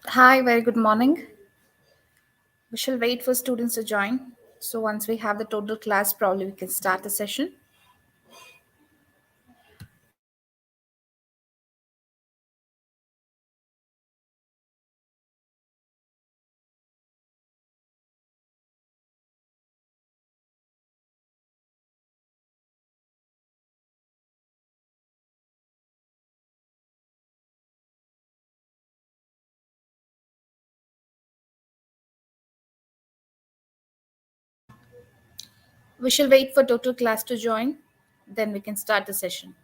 Hi, very good morning. We shall wait for students to join. So once we have the total class, probably we can start the session. We shall wait for total class to join. Then we can start the session.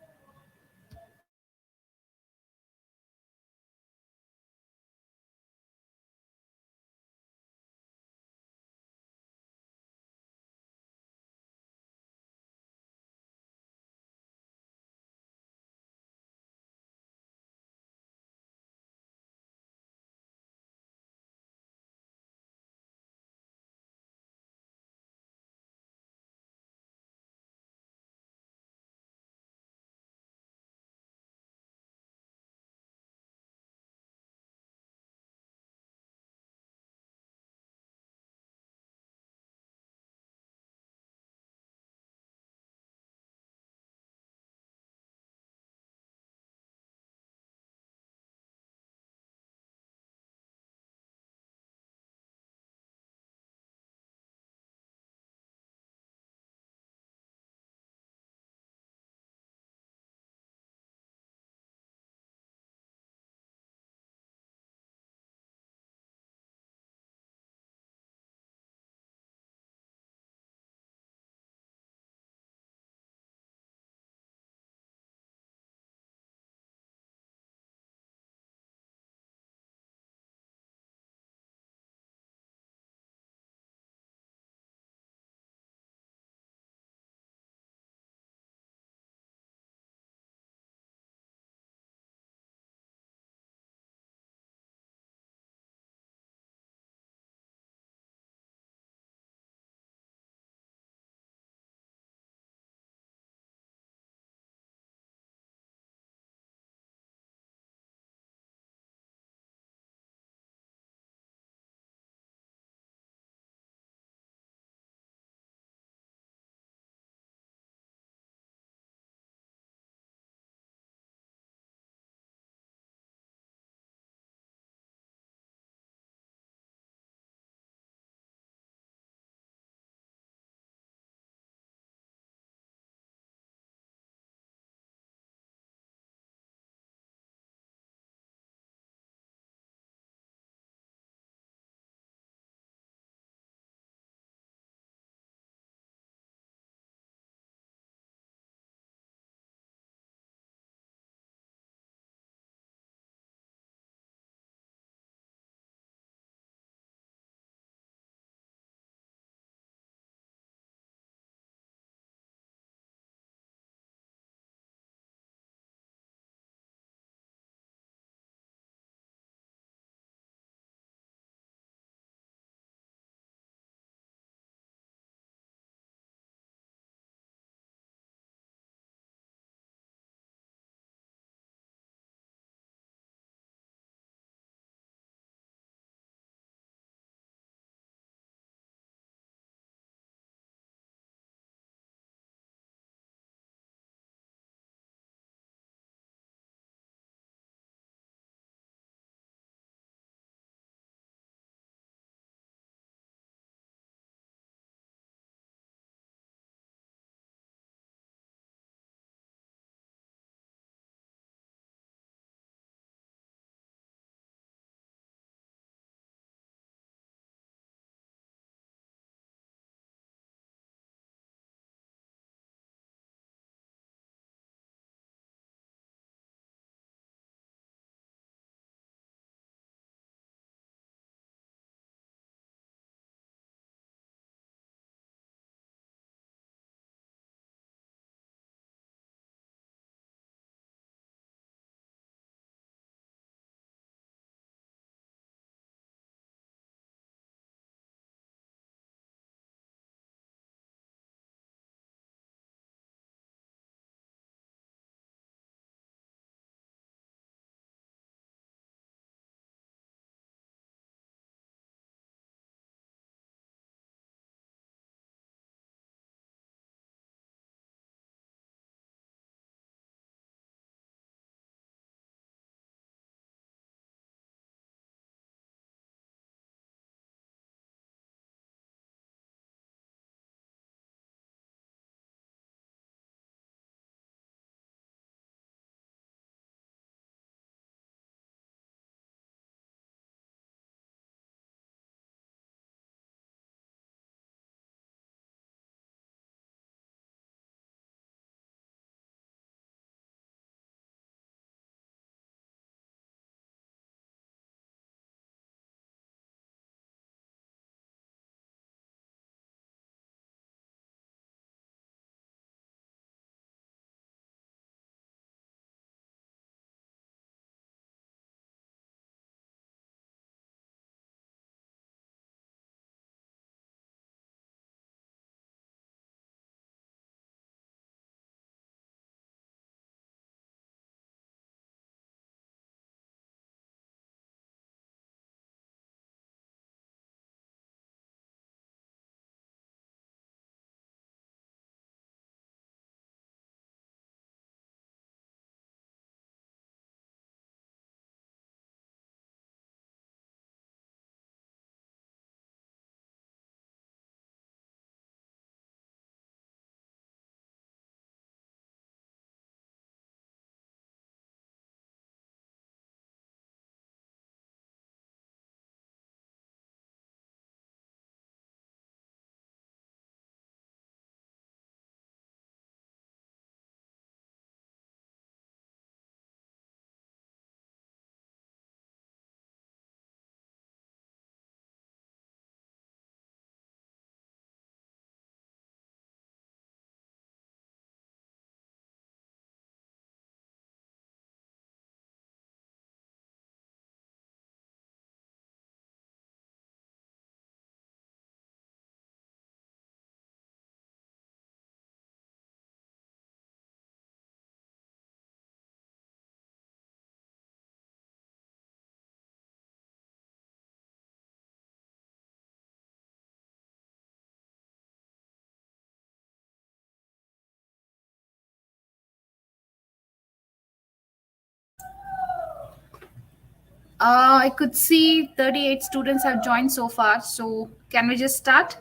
I could see 38 students have joined so far. So can we just start?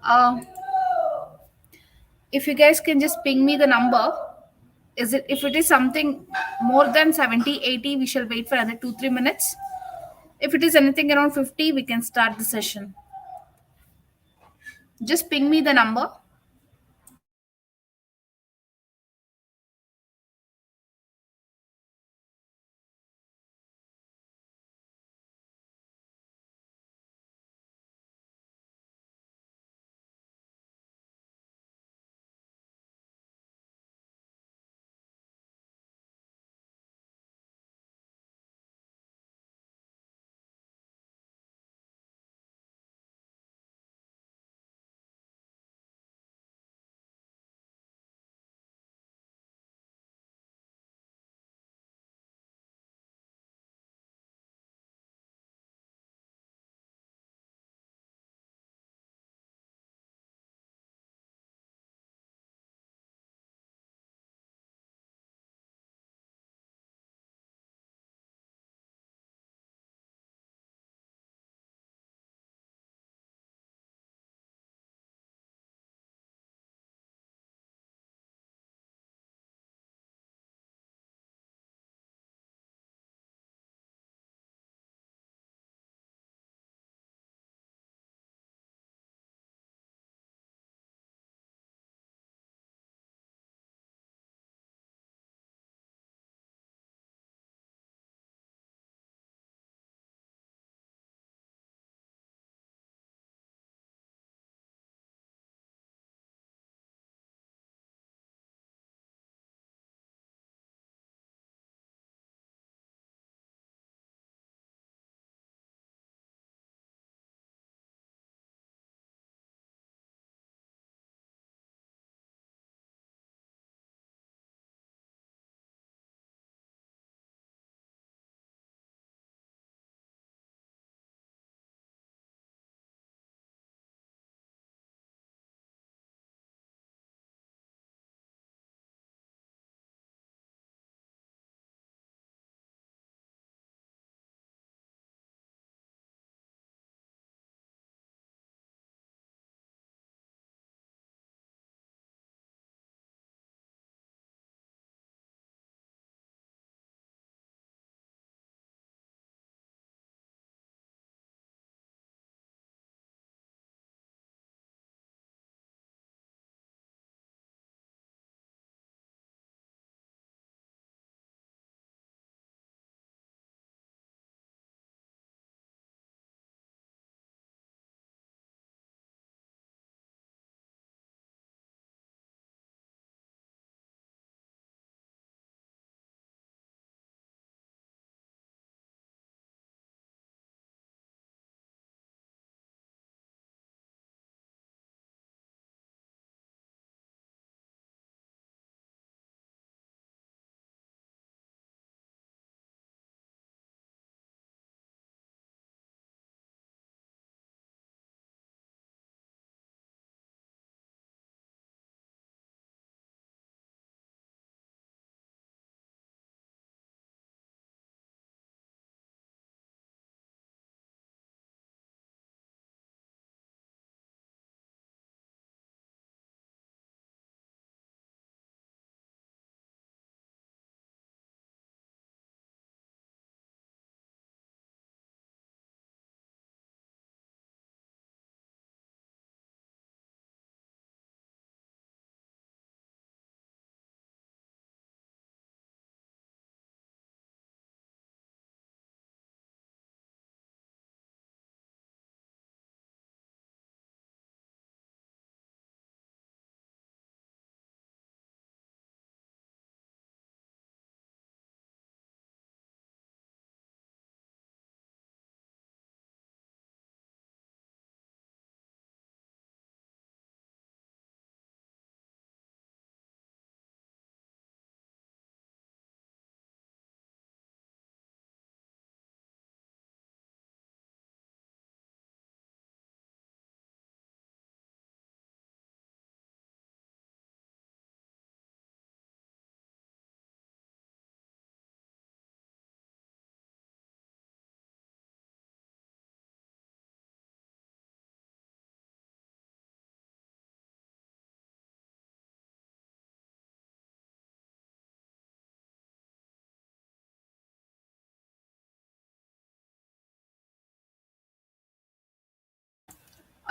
Uh, if you guys can just ping me the number. Is it if it is something more than 70, 80, we shall wait for another 2, 3 minutes. If it is anything around 50, we can start the session. Just ping me the number.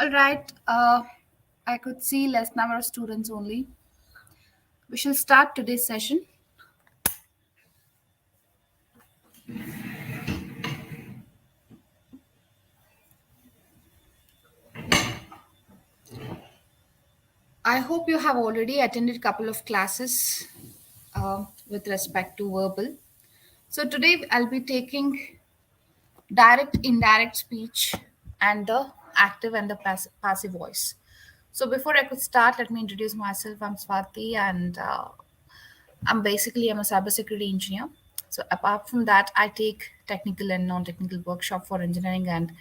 All right. I could see less number of students only. We shall start today's session. I hope you have already attended a couple of classes with respect to verbal. So today I'll be taking direct, indirect speech and the active and the passive voice. So before I could start, let me introduce myself. I'm Swati, and I'm a cybersecurity engineer. So apart from that, I take technical and non-technical workshop for engineering and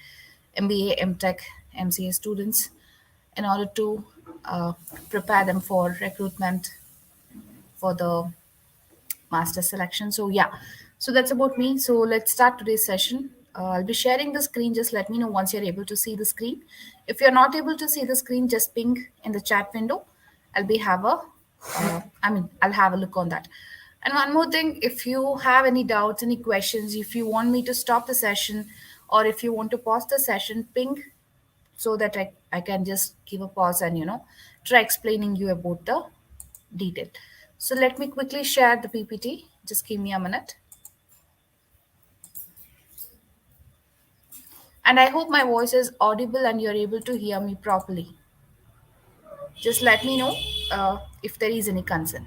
MBA, MTech, MCA students in order to uh, prepare them for recruitment for the master selection. So yeah, so that's about me. So let's start today's session. I'll be sharing the screen. Just let me know once you're able to see the screen. If you're not able to see the screen, just ping in the chat window. I'll be have a, I'll have a look on that. And one more thing, if you have any doubts, any questions, if you want me to stop the session, or if you want to pause the session, ping so that I can just give a pause and try explaining you about the detail. So let me quickly share the PPT. Just give me a minute. And I hope my voice is audible and you're able to hear me properly. Just let me know if there is any concern.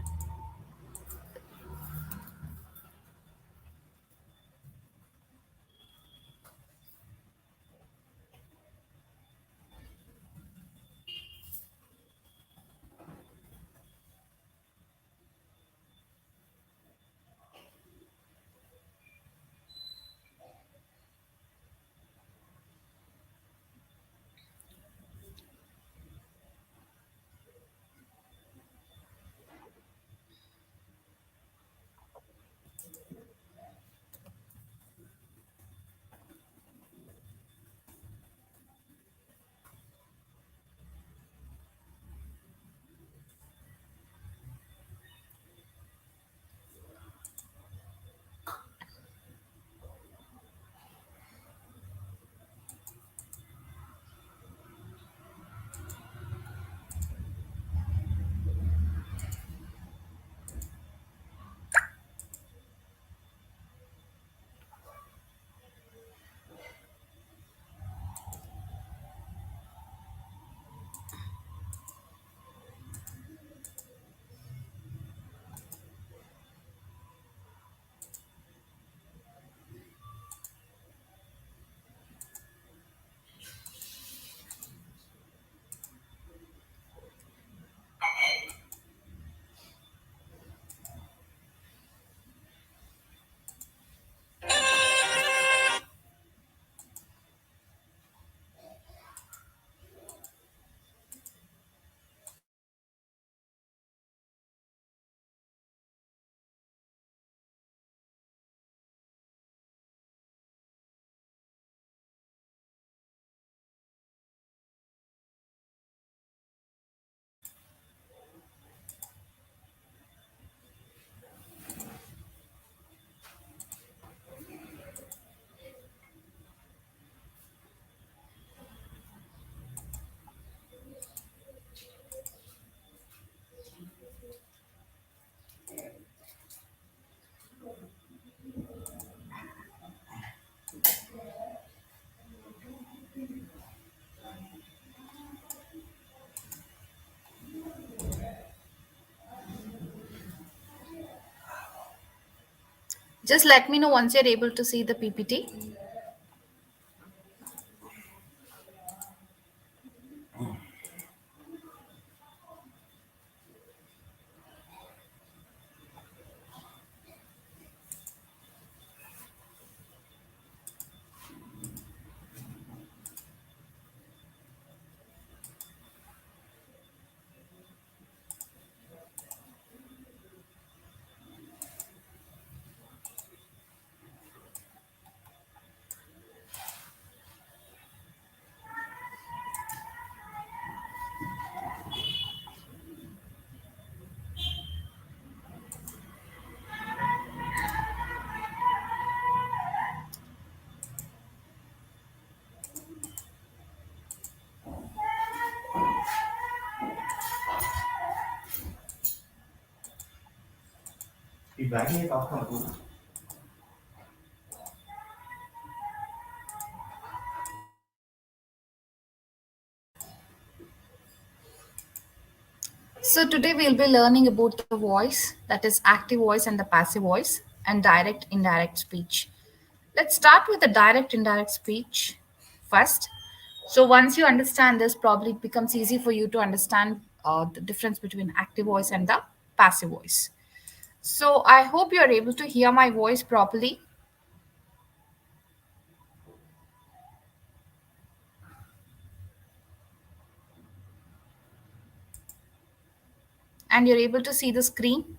Just let me know once you're able to see the PPT. So today we'll be learning about the voice, that is active voice and the passive voice, and direct indirect speech. Let's start with the direct indirect speech first. So once you understand this, probably it becomes easy for you to understand the difference between active voice and the passive voice. So I hope you are able to hear my voice properly and you're able to see the screen.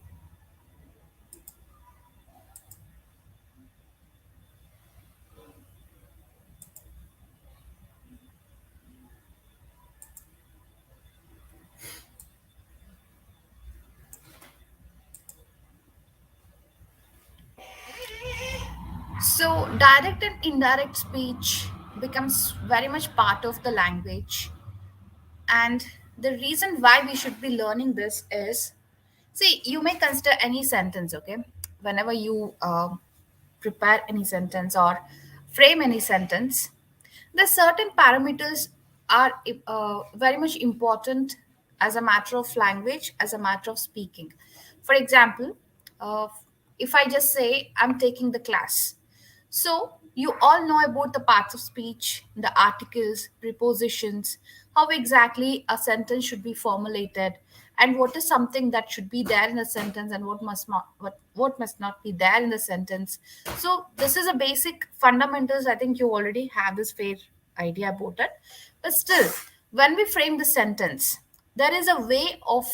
So direct and indirect speech becomes very much part of the language. And the reason why we should be learning this is, see, you may consider any sentence, okay? Whenever you prepare any sentence or frame any sentence, the certain parameters are very much important as a matter of language, as a matter of speaking. For example, uh, if I just say I'm taking the class, so you all know about the parts of speech, the articles, prepositions, how exactly a sentence should be formulated, and what is something that should be there in a sentence and what must not be there in the sentence. So this is a basic fundamentals. I think you already have this fair idea about it. But still, when we frame the sentence, there is a way of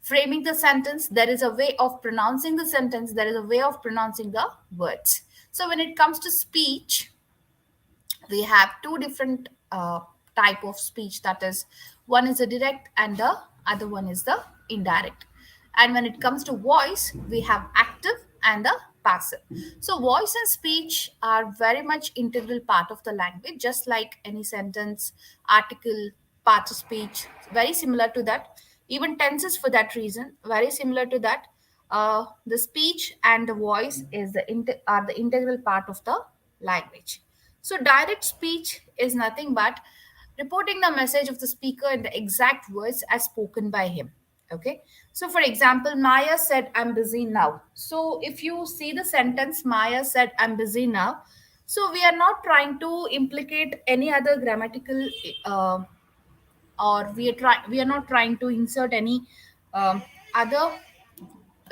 framing the sentence, there is a way of pronouncing the sentence, there is a way of pronouncing the words. So when it comes to speech, we have two different type of speech, that is, one is a direct and the other one is the indirect. And when it comes to voice, we have active and the passive. So voice and speech are very much integral part of the language, just like any sentence, article, part of speech, very similar to that. Even tenses, for that reason, very similar to that. The speech and the voice is are the integral part of the language. So, direct speech is nothing but reporting the message of the speaker in the exact words as spoken by him. Okay. So, for example, Maya said, I'm busy now. So, if you see the sentence, Maya said, I'm busy now. So, we are not trying to implicate any other grammatical, or we are not trying to insert any other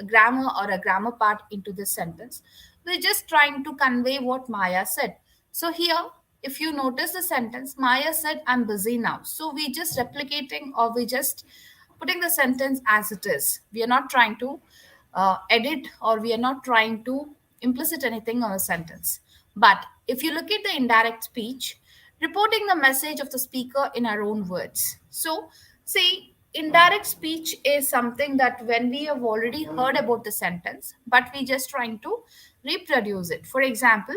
grammar or a grammar part into this sentence. We're just trying to convey what Maya said. So here, if you notice the sentence, Maya said, I'm busy now. So we just replicating, or we just putting the sentence as it is. We are not trying to edit, or we are not trying to implicit anything on a sentence. But if you look at the indirect speech, reporting the message of the speaker in our own words. So, see, indirect speech is something that when we have already heard about the sentence, but we just trying to reproduce it. For example,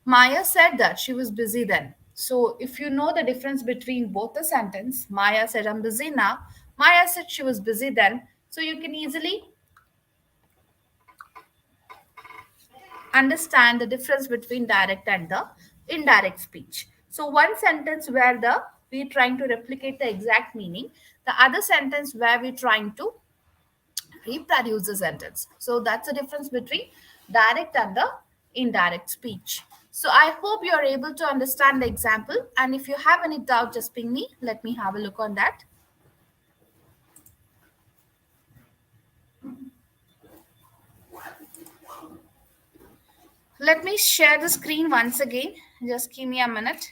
Maya said that she was busy then. So, if you know the difference between both the sentence, Maya said, I'm busy now, Maya said she was busy then. So, you can easily understand the difference between direct and the indirect speech. So one sentence where the we're trying to replicate the exact meaning, the other sentence where we're trying to reproduce the sentence. So that's the difference between direct and the indirect speech. So I hope you are able to understand the example. And if you have any doubt, just ping me. Let me have a look on that. Let me share the screen once again. Just give me a minute.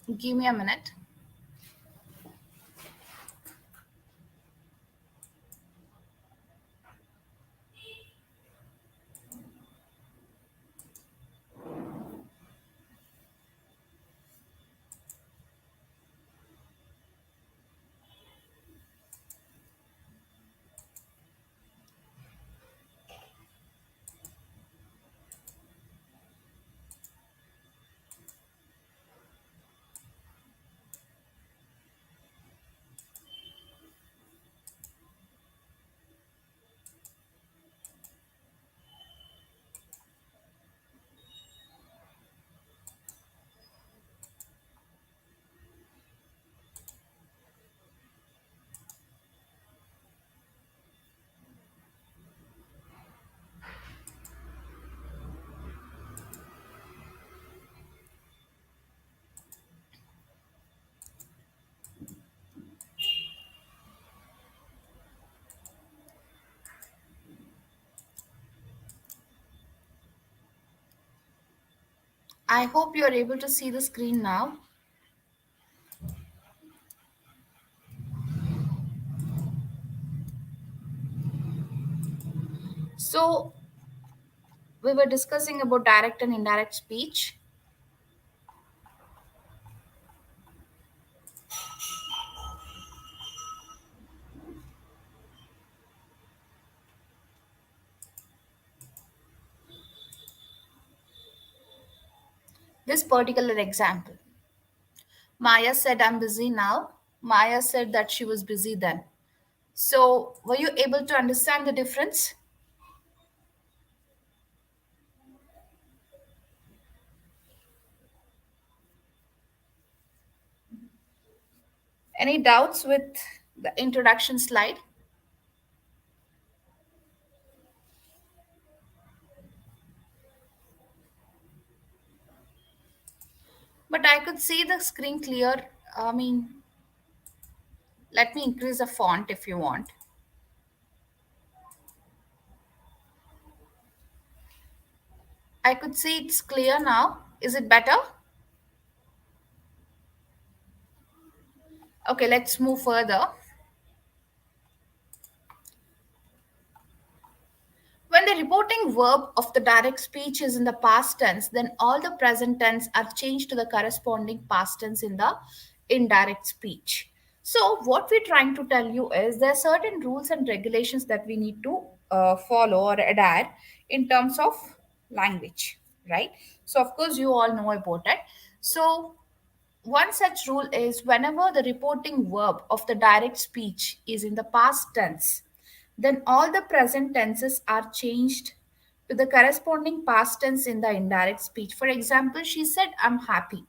Give me a minute. I hope you are able to see the screen now. So, we were discussing about direct and indirect speech. This particular example, Maya said, I'm busy now. Maya said that she was busy then. So, were you able to understand the difference? Any doubts with the introduction slide? But I could see the screen clear. I mean, let me increase the font if you want. I could see it's clear now. Is it better? Okay, let's move further. When the reporting verb of the direct speech is in the past tense, then all the present tense are changed to the corresponding past tense in the indirect speech. So, what we're trying to tell you is there are certain rules and regulations that we need to follow or adhere in terms of language, right? So, of course, you all know about it. So, one such rule is whenever the reporting verb of the direct speech is in the past tense, then all the present tenses are changed to the corresponding past tense in the indirect speech. For example, she said, I'm happy.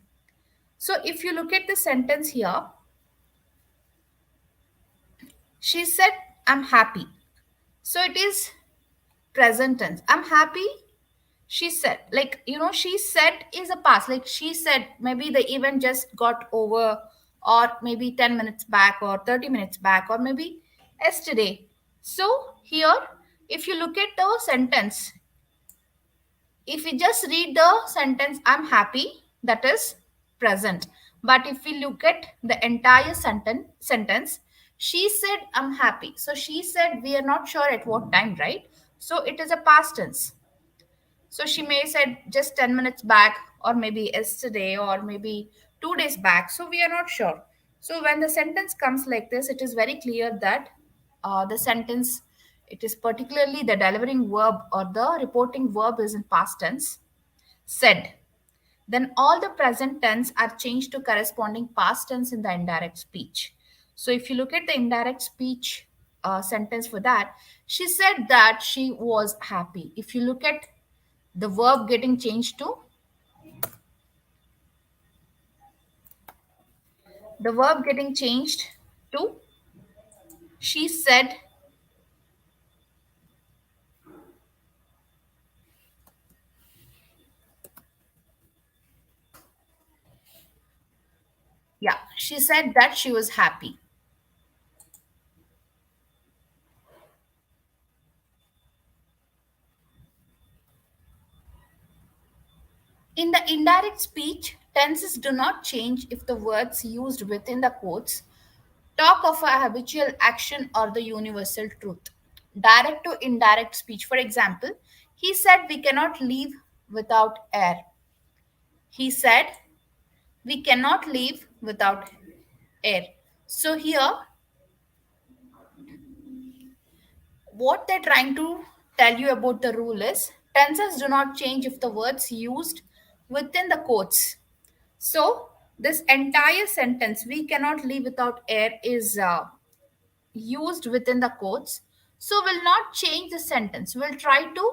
So if you look at the sentence here, she said, I'm happy. So it is present tense. I'm happy. She said, like, she said is a past. Like she said, maybe the event just got over, or maybe 10 minutes back, or 30 minutes back, or maybe yesterday. So here, if you look at the sentence, if we just read the sentence, I'm happy, that is present. But if we look at the entire sentence, she said, I'm happy. So she said, we are not sure at what time, right? So it is a past tense. So she may said just 10 minutes back, or maybe yesterday, or maybe 2 days back. So we are not sure. So when the sentence comes like this, it is very clear that the sentence, it is particularly the delivering verb or the reporting verb is in past tense, said. Then all the present tense are changed to corresponding past tense in the indirect speech. So if you look at the indirect speech sentence for that, she said that she was happy. If you look at the verb getting changed to the verb getting changed to she said, yeah, she said that she was happy. In the indirect speech, Tenses do not change if the words used within the quotes talk of a habitual action or the universal truth. Direct to indirect speech, for example, he said we cannot leave without air. He said we cannot leave without air. So here, what they're trying to tell you about the rule is tenses do not change if the words used within the quotes. So this entire sentence, we cannot live without air, is used within the quotes. So we'll not change the sentence. We'll try to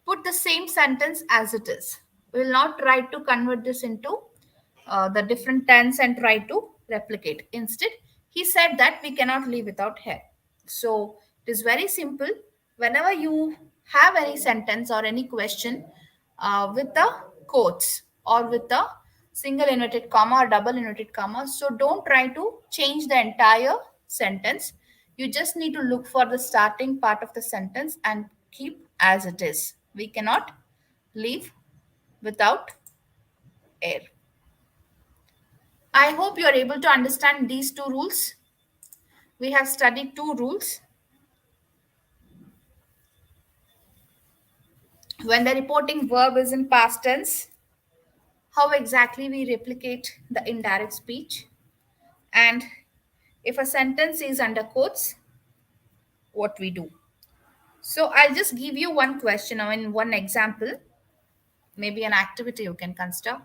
put the same sentence as it is. We'll not try to convert this into the different tense and try to replicate. Instead, he said that we cannot live without hair. So it is very simple. Whenever you have any sentence or any question with the quotes or with the single inverted comma or double inverted comma, so don't try to change the entire sentence. You just need to look for the starting part of the sentence and keep as it is. We cannot live without air. I hope you are able to understand these two rules. We have studied two rules. When the reporting verb is in past tense, how exactly we replicate the indirect speech, and if a sentence is under quotes, what we do. So I'll just give you one question, I mean one example, maybe an activity you can consider.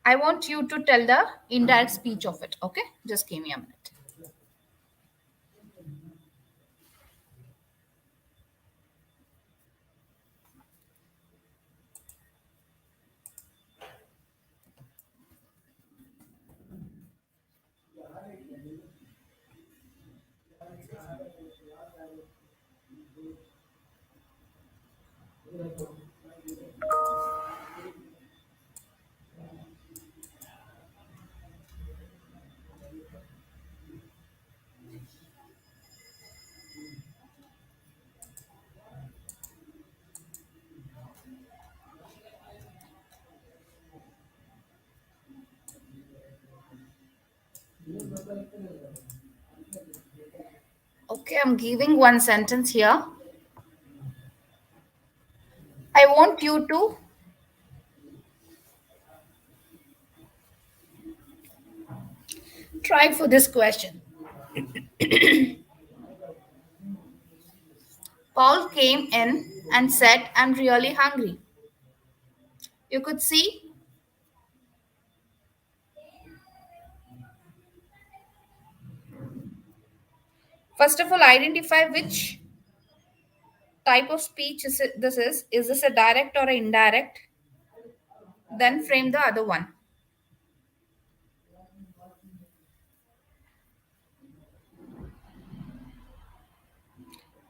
I want you to tell the indirect speech of it, okay? Just give me a minute. Okay, I'm giving one sentence here. I want you to try for this question. Paul came in and said, I'm really hungry. You could see, first of all, identify which type of speech is it, this is. Is this a direct or an indirect? Then frame the other one.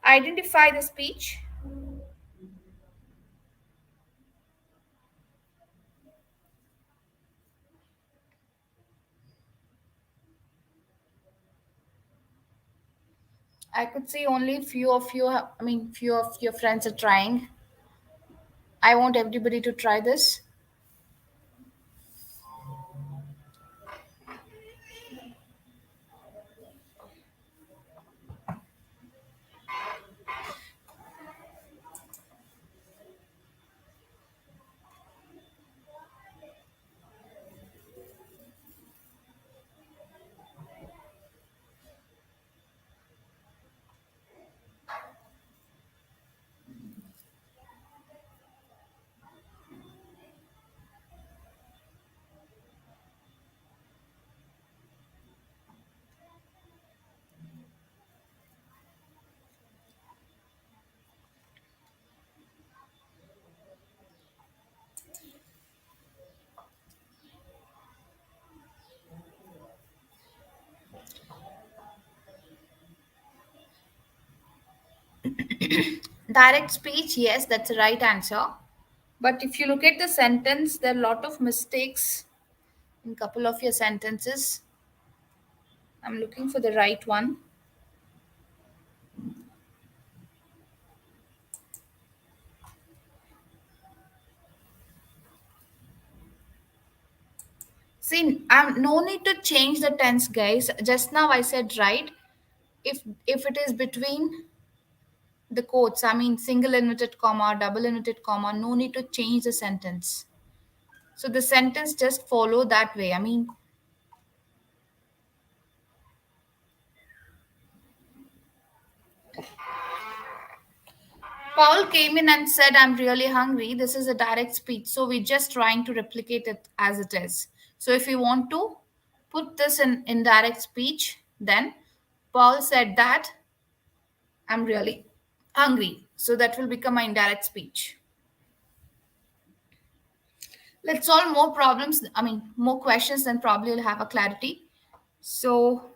Identify the speech. I could see only few of you, I mean, few of your friends are trying. I want everybody to try this. Direct speech, yes, that's the right answer. But if you look at the sentence, there are a lot of mistakes in couple of your sentences. I'm looking for the right one. See, no need to change the tense, guys. Just now I said right. If it is between the quotes, I mean single inverted comma, double inverted comma, no need to change the sentence. So the sentence just follow that way. I mean, Paul came in and said, I'm really hungry. This is a direct speech. So we're just trying to replicate it as it is. So if you want to put this in indirect speech, then Paul said that I'm really hungry. So that will become my indirect speech. Let's solve more problems. I mean, more questions, then probably you'll have a clarity. So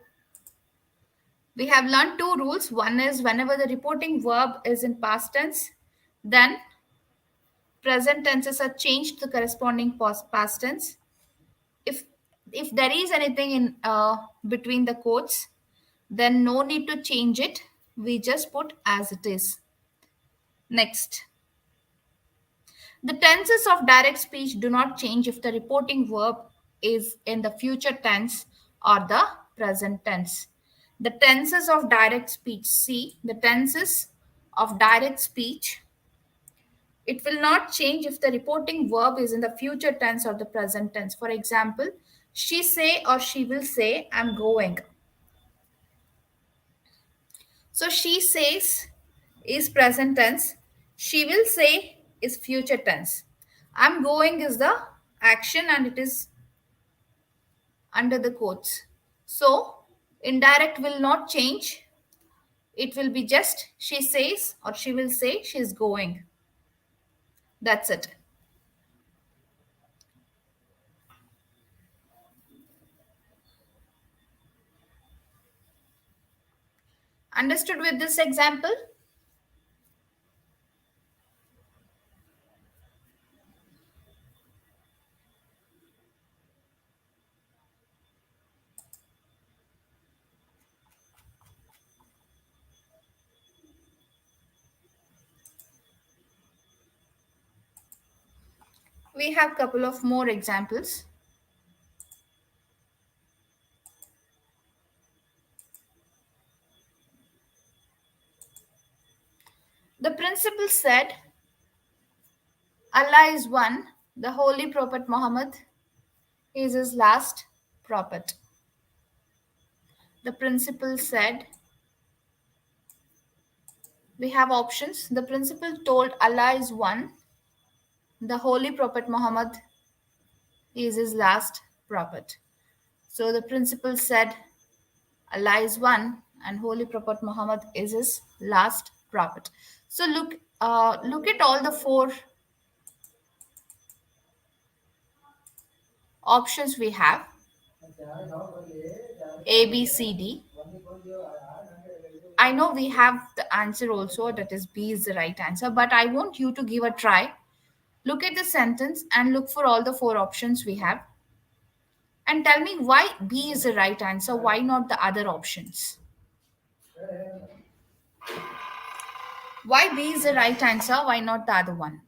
we have learned two rules. One is whenever the reporting verb is in past tense, then present tenses are changed to the corresponding past tense. If if there is anything in between the quotes, then no need to change it. We just put as it is. Next, the tenses of direct speech do not change if the reporting verb is in the future tense or the present tense. The tenses of direct speech. See, the tenses of direct speech, it will not change if the reporting verb is in the future tense or the present tense. For example, she say or she will say, I'm going. So she says is present tense. She will say is future tense. I'm going is the action and it is under the quotes. So indirect will not change. It will be just she says or she will say she's going. That's it. Understood with this example? We have couple of more examples. The principal said, Allah is one, the Holy Prophet Muhammad is his last prophet. The principal said, we have options. The principal told Allah is one, the Holy Prophet Muhammad is his last prophet. So the principal said, Allah is one, and Holy Prophet Muhammad is his last prophet. So look at all the four options we have: A, B, C, D. I know we have the answer also, that is B is the right answer, but I want you to give a try. Look at the sentence and look for all the four options we have. And tell me why B is the right answer, why not the other options? Why B is the right answer, why not the other one?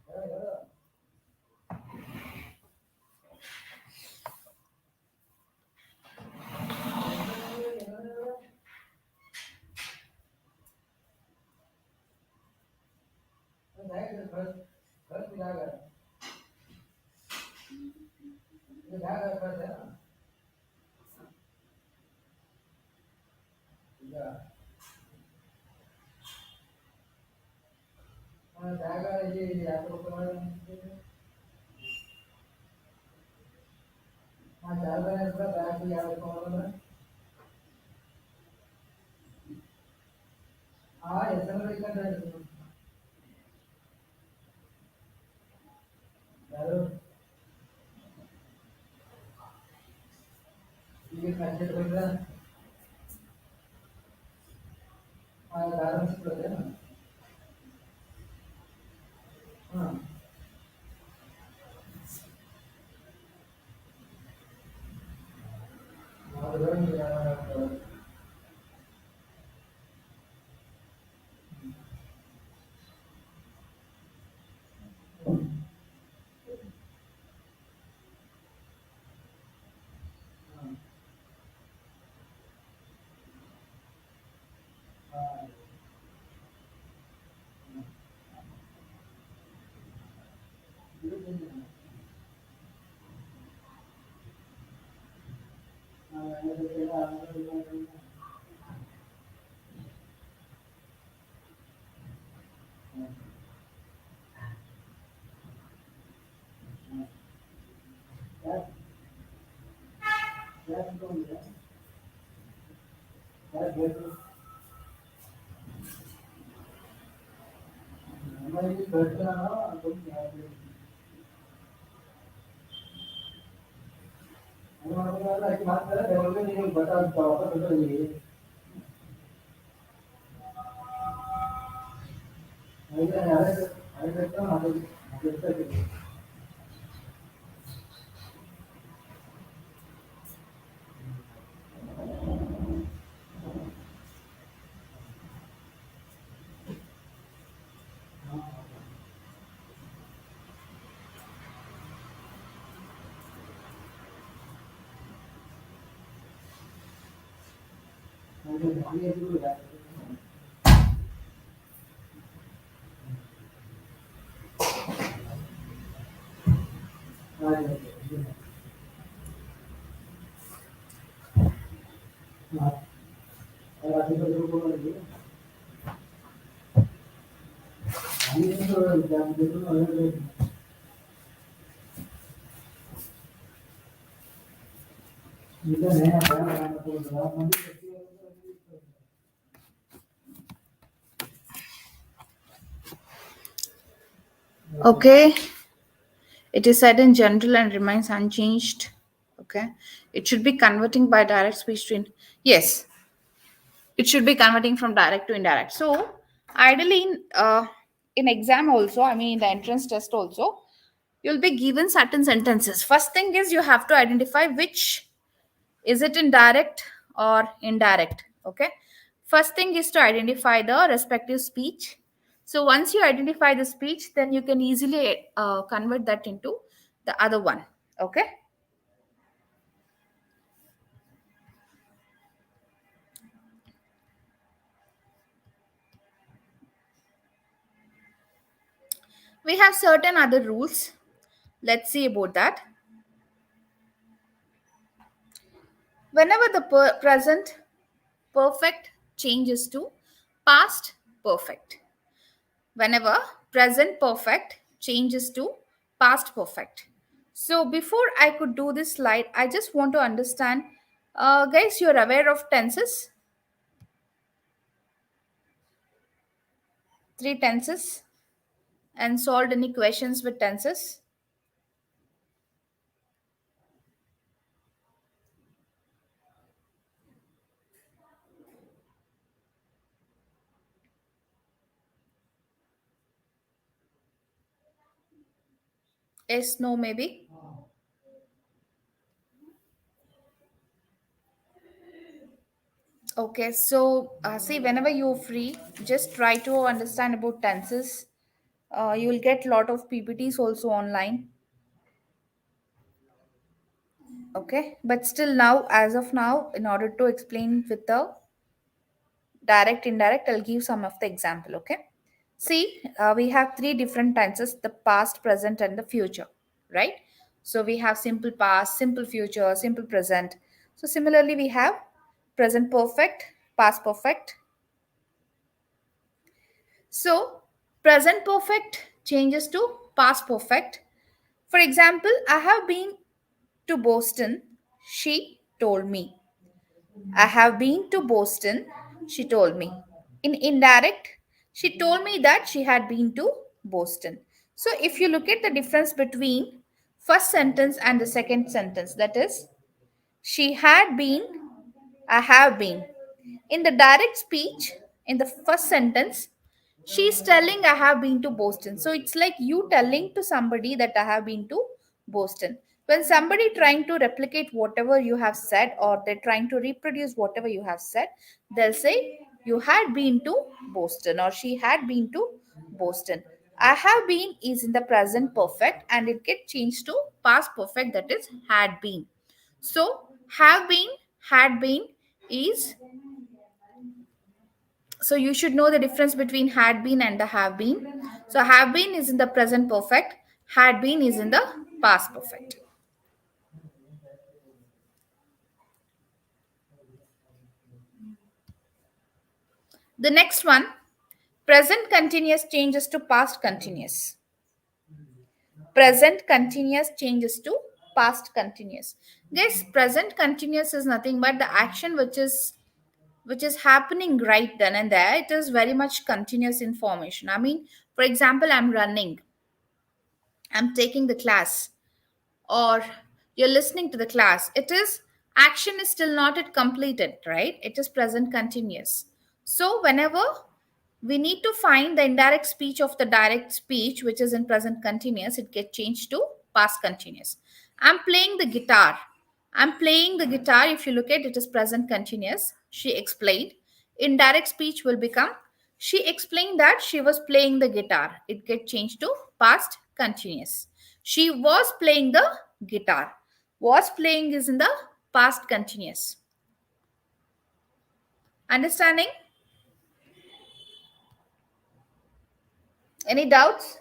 Okay, it is said in general and remains unchanged. Okay, it should be converting by direct speech to yes, it should be converting from direct to indirect. So ideally, in exam also, I mean in the entrance test also, you'll be given certain sentences. First thing is you have to identify which is it in direct or indirect. Okay, first thing is to identify the respective speech. So once you identify the speech, then you can easily convert that into the other one. Okay, we have certain other rules. Let's see about that. Whenever the present perfect changes to past perfect, whenever present perfect changes to past perfect. So before I could do this slide, I just want to understand, guys, you're aware of tenses, three tenses, and solved any questions with tenses? Yes, no, maybe. Okay, so see, whenever you're free, just try to understand about tenses. You will get lot of PPTs also online. Okay, but still now, as of now, in order to explain with the direct, indirect, I'll give some of the example. Okay, see, we have three different tenses: the past, present, and the future, right? So we have simple past, simple future, simple present. So similarly, we have present perfect, past perfect. So present perfect changes to past perfect. For example, I have been to Boston, she told me. I have been to Boston, she told me. In indirect, she told me that she had been to Boston. So if you look at the difference between first sentence and the second sentence, that is, she had been, I have been. In the direct speech, in the first sentence, she's telling I have been to Boston. So it's like you telling to somebody that I have been to Boston. When somebody trying to replicate whatever you have said or they're trying to reproduce whatever you have said, they'll say you had been to Boston or she had been to Boston. I have been is in the present perfect and it gets changed to past perfect, that is had been. So have been, had been is, so you should know the difference between had been and the have been. So have been is in the present perfect, Had been is in the past perfect. The next one, present continuous changes to past continuous. Present continuous changes to past continuous. Guys, present continuous is nothing but the action which is happening right then and there. It is very much continuous information. I mean, for example, I'm running, I'm taking the class, or you're listening to the class. It is action is still not yet completed, right? It is present continuous. So whenever we need to find the indirect speech of the direct speech, which is in present continuous, it gets changed to past continuous. I'm playing the guitar. I'm playing the guitar. If you look at it, is present continuous. She explained. Indirect speech will become she explained that she was playing the guitar. It gets changed to past continuous. She was playing the guitar. Was playing is in the past continuous. Understanding? Any doubts?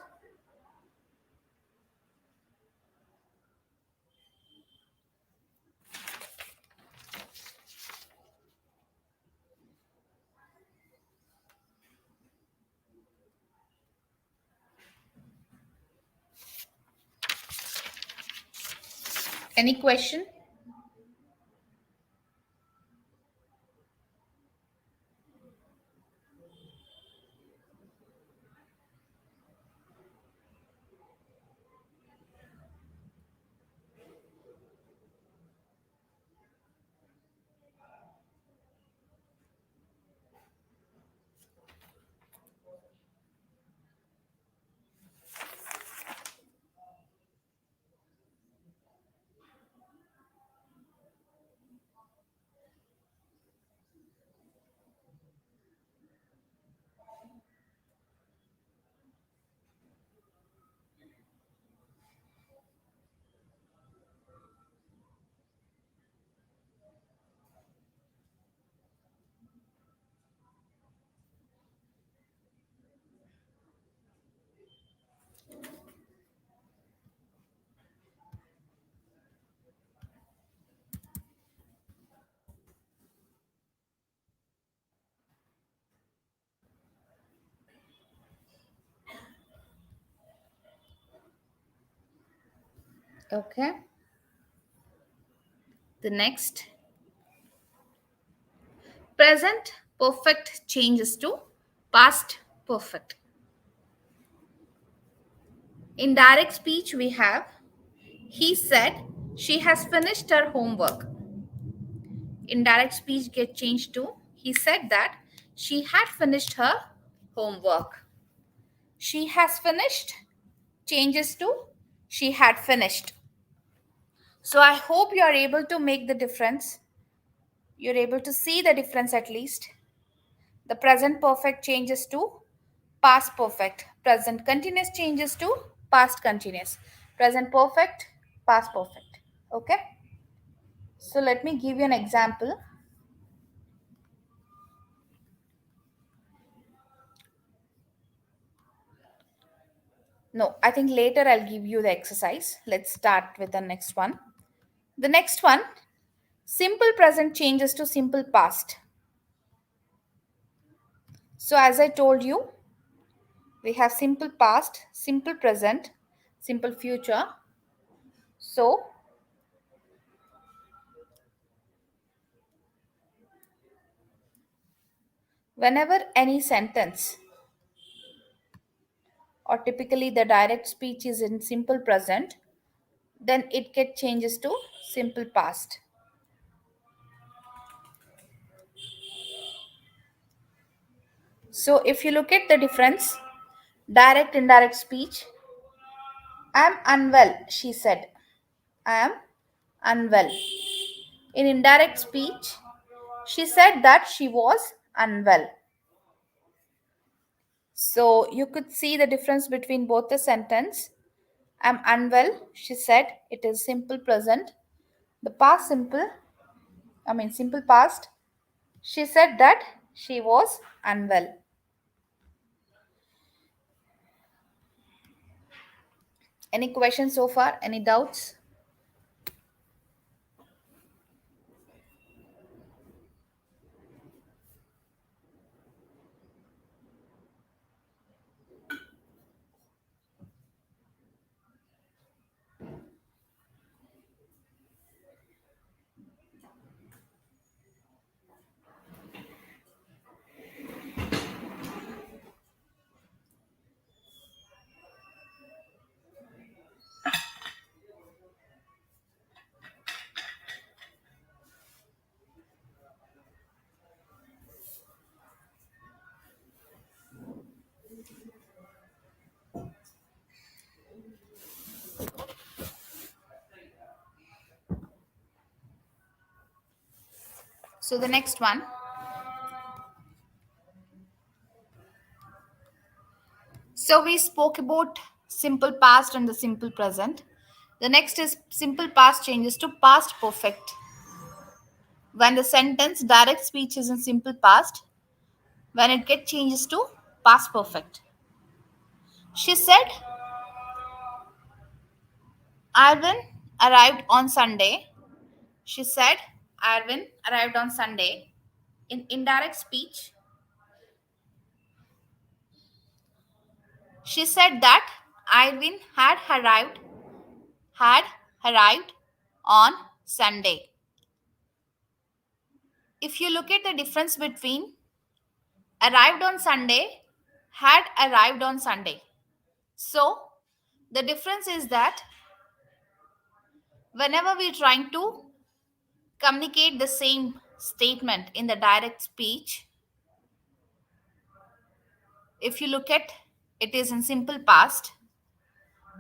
Any question? Okay. The next, present perfect changes to past perfect. In direct speech, we have he said she has finished her homework. Indirect speech get changed to he said that she had finished her homework. She has finished changes to she had finished. So I hope you are able to make the difference. You're able to see the difference at least. The present perfect changes to past perfect. Present continuous changes to past continuous. Present perfect, past perfect. Okay? So let me give you an example. No, I think later I'll give you the exercise. Let's start with the next one. The next one, simple present changes to simple past. So as I told you, we have simple past, simple present, simple future. So whenever any sentence or typically the direct speech is in simple present, then it get changes to simple past. So if you look at the difference, direct indirect speech, I am unwell, she said. I am unwell. In indirect speech, she said that she was unwell. So you could see the difference between both the sentence. I'm unwell, she said. It is simple present. The past simple, simple past. She said that she was unwell. Any questions so far? Any doubts? So the next one. So we spoke about simple past and the simple present. The next is simple past changes to past perfect. When the sentence direct speech is in simple past, when it gets changes to past perfect. She said, Arvin arrived on Sunday. She said, Arvin arrived on Sunday. In indirect speech, she said that Irwin had arrived on Sunday. If you look at the difference between arrived on Sunday, had arrived on Sunday. So the difference is that whenever we're trying to communicate the same statement in the direct speech, if you look at it is in simple past,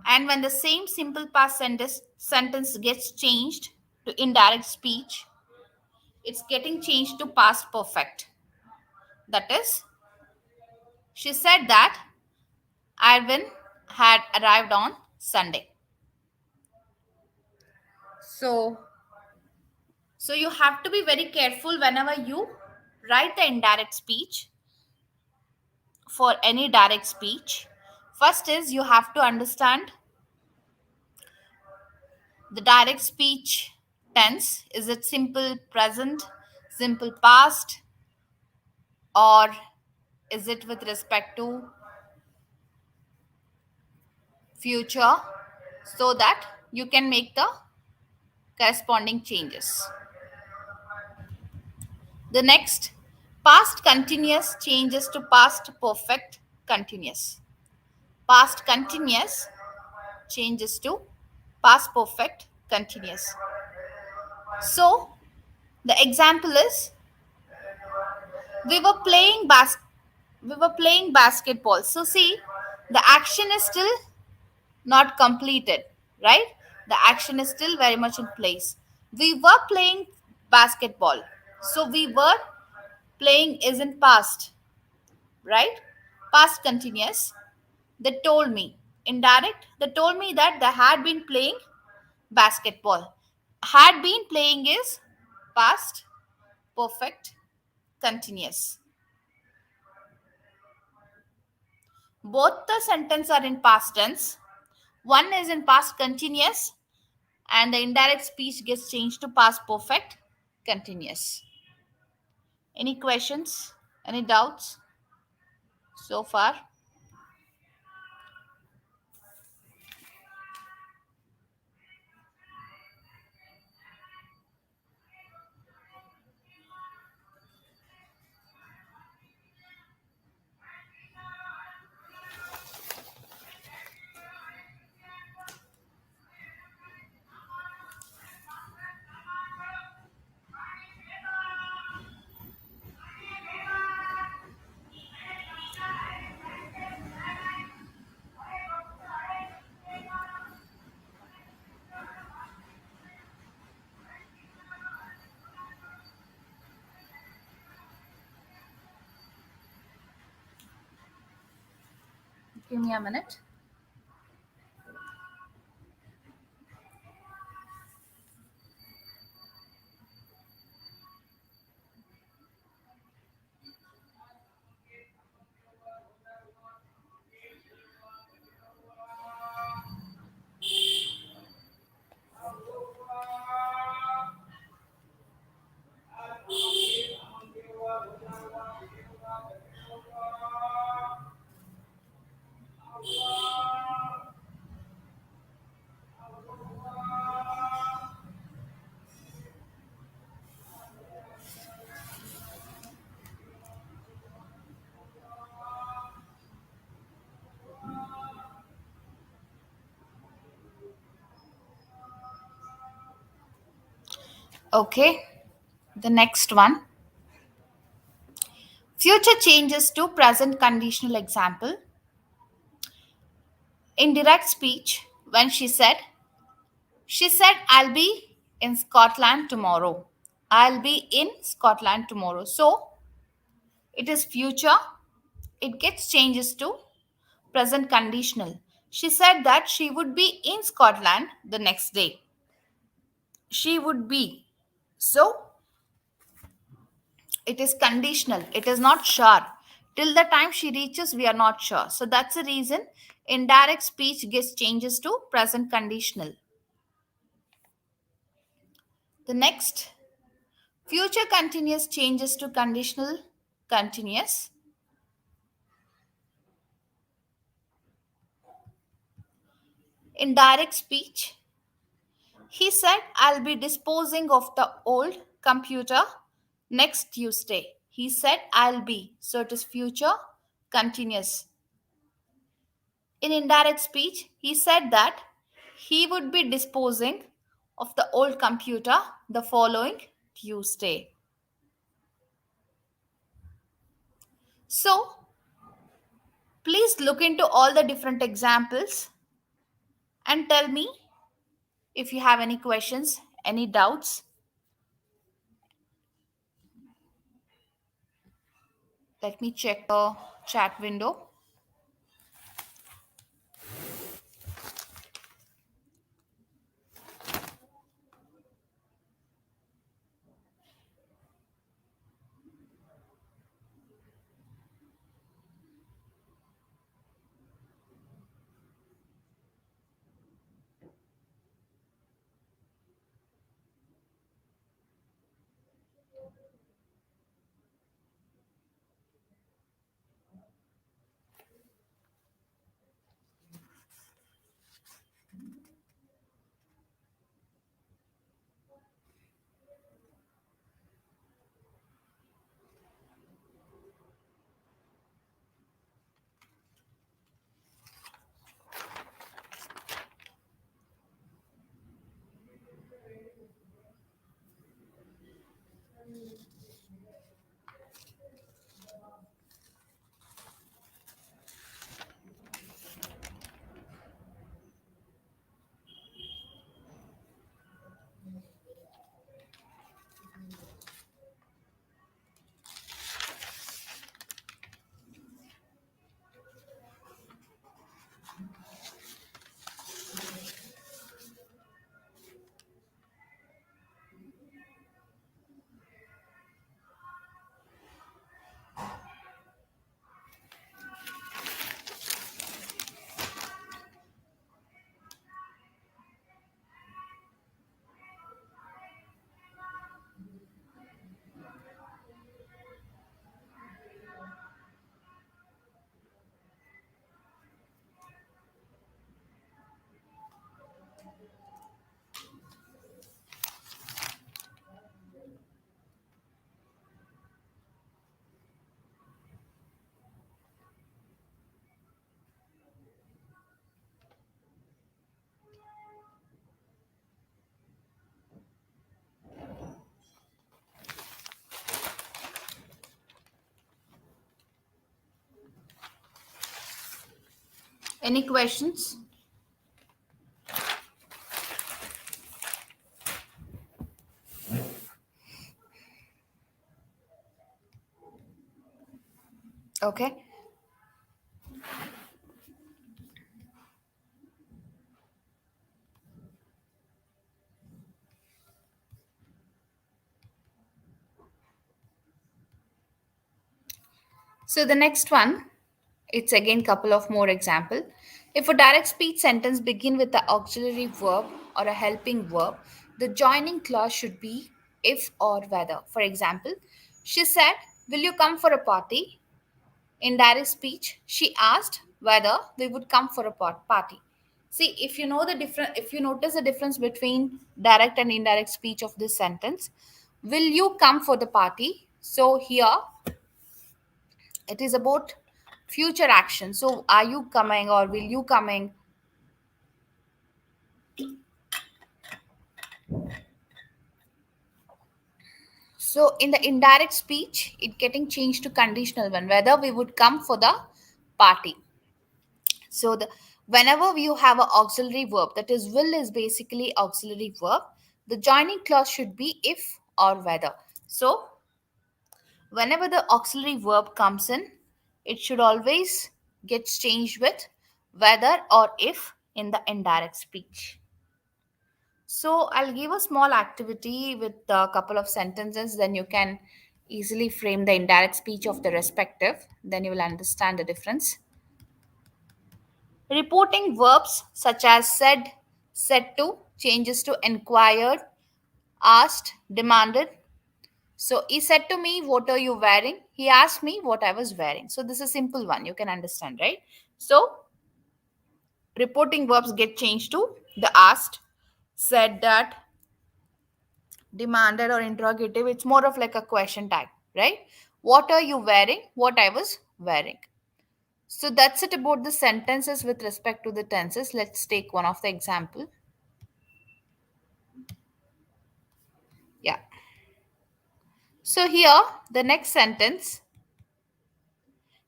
and when the same simple past sentence gets changed to indirect speech, it's getting changed to past perfect. That is, she said that Irwin had arrived on Sunday. So, so you have to be very careful whenever you write the indirect speech for any direct speech. First is you have to understand the direct speech tense. Is it simple present, simple past, or is it with respect to future, so that you can make the corresponding changes. The next, past continuous changes to past perfect continuous. Past continuous changes to past perfect continuous. So, the example is we were playing basketball. So see, the action is still not completed, right? The action is still very much in place. We were playing basketball. So we were playing is in past, right? Past continuous. They told me. Indirect, they told me that they had been playing basketball. Had been playing is past perfect continuous. Both the sentence are in past tense. One is in past continuous, and the indirect speech gets changed to past perfect continuous. Any questions? Any doubts so far? Give me a minute. Okay, the next one. Future changes to present conditional example. In direct speech, when she said, I'll be in Scotland tomorrow. I'll be in Scotland tomorrow. So it is future. It gets changes to present conditional. She said that she would be in Scotland the next day. She would be. So it is conditional. It is not sure. Till the time she reaches, we are not sure. So that's the reason indirect speech gets changes to present conditional. The next, future continuous changes to conditional continuous. In direct speech, he said, I'll be disposing of the old computer next Tuesday. He said, I'll be. So it is future continuous. In indirect speech, he said that he would be disposing of the old computer the following Tuesday. So please look into all the different examples and tell me if you have any questions, any doubts. Let me check the chat window. Any questions? Okay. So the next one, it's again couple of more example. If a direct speech sentence begin with the auxiliary verb or a helping verb, the joining clause should be if or whether. For example, she said, "Will you come for a party?" In direct speech, she asked whether we would come for a party. See, if you know the difference, if you notice the difference between direct and indirect speech of this sentence, will you come for the party? So here it is about future action. So are you coming or will you coming? So in the indirect speech, it getting changed to conditional one, whether we would come for the party. So the whenever you have an auxiliary verb, that is will is basically auxiliary verb, the joining clause should be if or whether. So whenever the auxiliary verb comes in, it should always get changed with whether or if in the indirect speech. So I'll give a small activity with a couple of sentences, then you can easily frame the indirect speech of the respective, then you will understand the difference. Reporting verbs such as said, said to, changes to inquired, asked, demanded. So he said to me, "What are you wearing?" He asked me what I was wearing. So this is a simple one. You can understand, right? So reporting verbs get changed to the asked, said that, demanded, or interrogative. It's more of like a question tag, right? What are you wearing? What I was wearing. So that's it about the sentences with respect to the tenses. Let's take one of the example. Yeah. So here, the next sentence,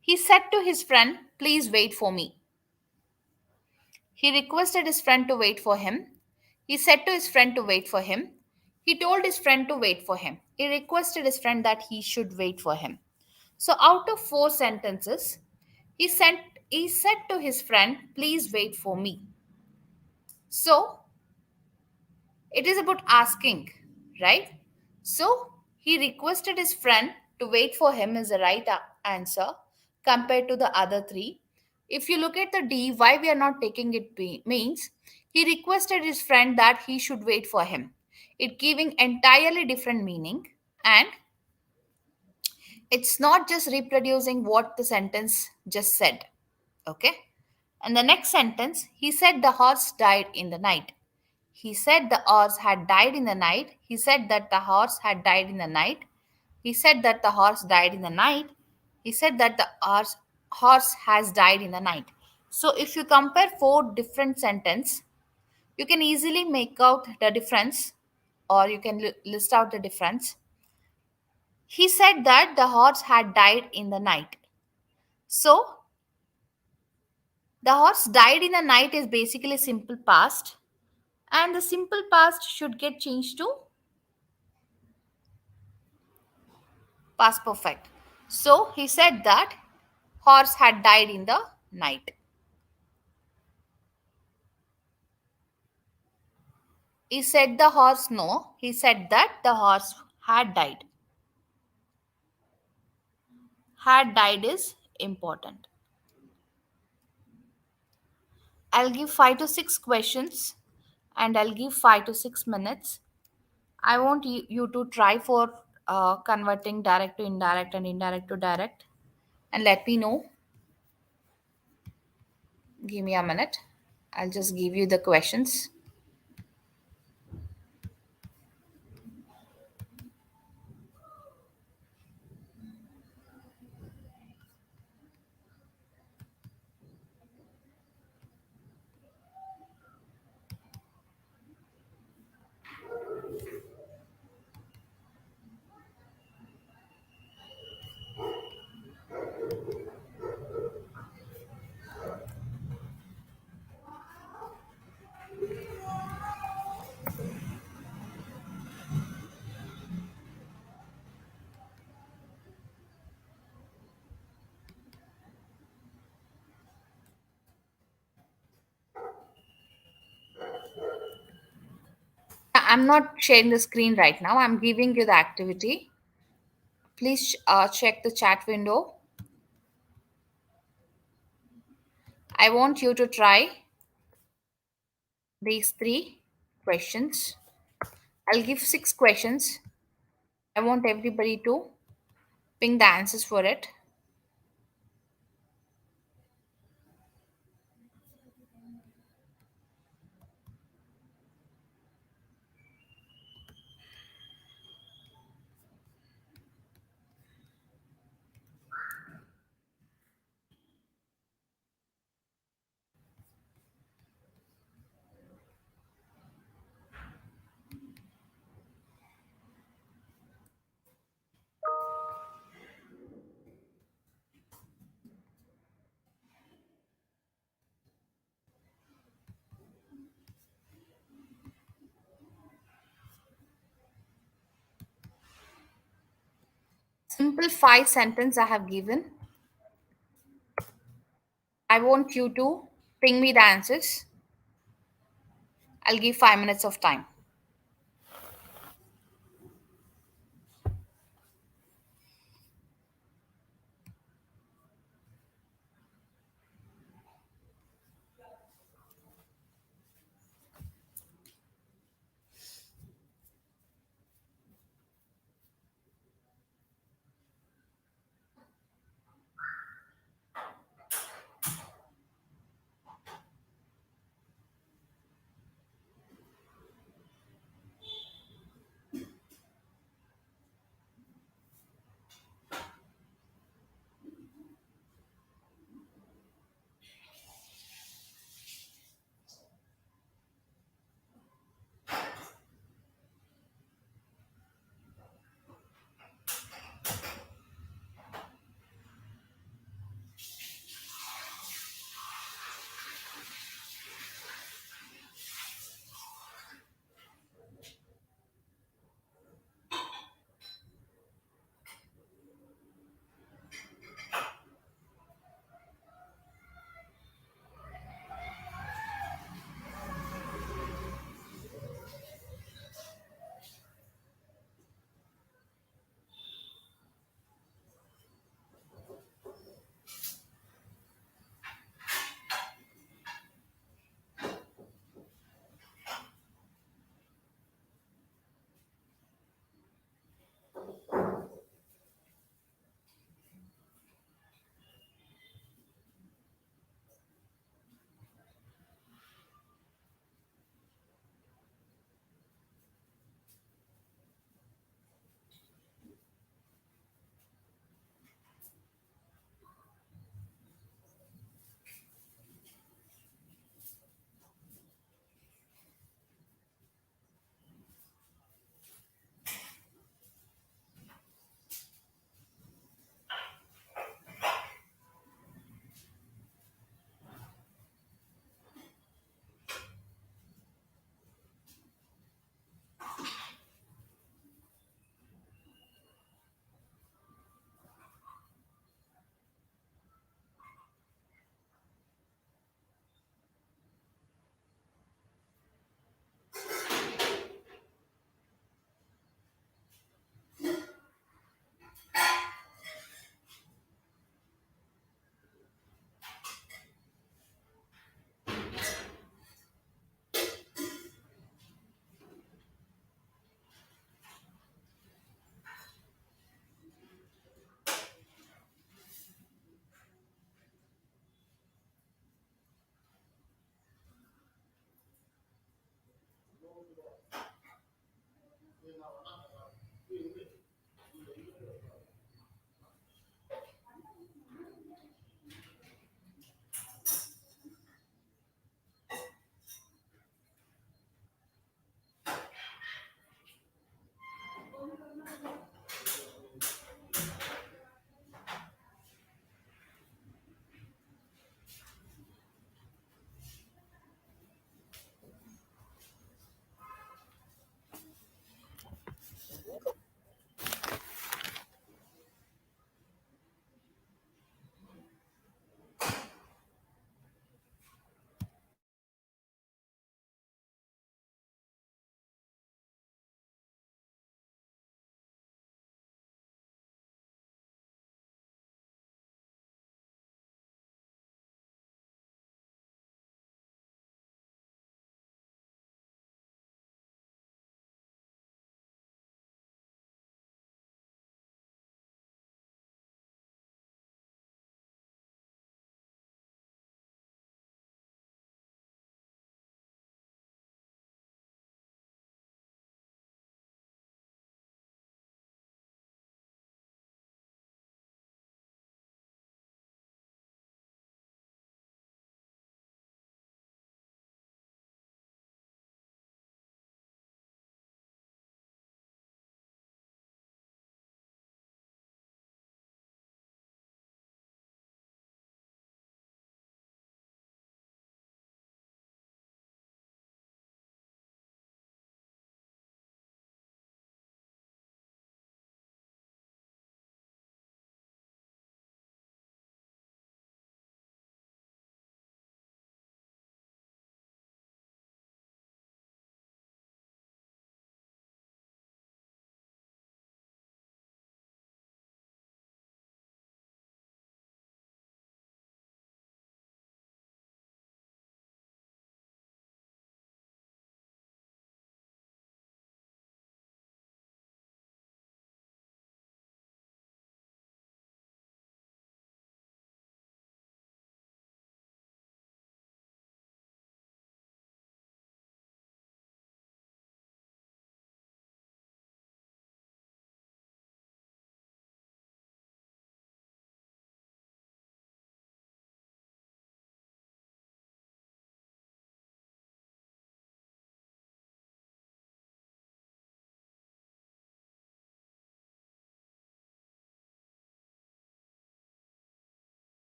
he said to his friend, "Please wait for me." He requested his friend to wait for him. He said to his friend to wait for him. He told his friend to wait for him. He requested his friend that he should wait for him. So out of four sentences, he sent he said to his friend, "Please wait for me." So it is about asking, right? So he requested his friend to wait for him is the right answer compared to the other three. If you look at the D, why we are not taking it means he requested his friend that he should wait for him. It giving entirely different meaning, and it's not just reproducing what the sentence just said. Okay? And the next sentence, he said the horse died in the night. He said the horse had died in the night. He said that the horse had died in the night. He said that the horse died in the night. He said that the horse has died in the night. So if you compare four different sentences, you can easily make out the difference, or you can list out the difference. He said that the horse had died in the night. So the horse died in the night is basically simple past, and the simple past should get changed to past perfect. So he said that horse had died in the night. He said the horse no. He said that the horse had died. Had died is important. I'll give 5 to 6 questions and I'll give 5 to 6 minutes. I want you to try for converting direct to indirect and indirect to direct, and let me know. Give me a minute. I'll just give you the questions. I'm not sharing the screen right now. I'm giving you the activity. Please check the chat window. I want you to try these 3 questions. I'll give 6 questions. I want everybody to ping the answers for it. simple five sentence I have given. I want you to ping me the answers. I'll give 5 minutes of time.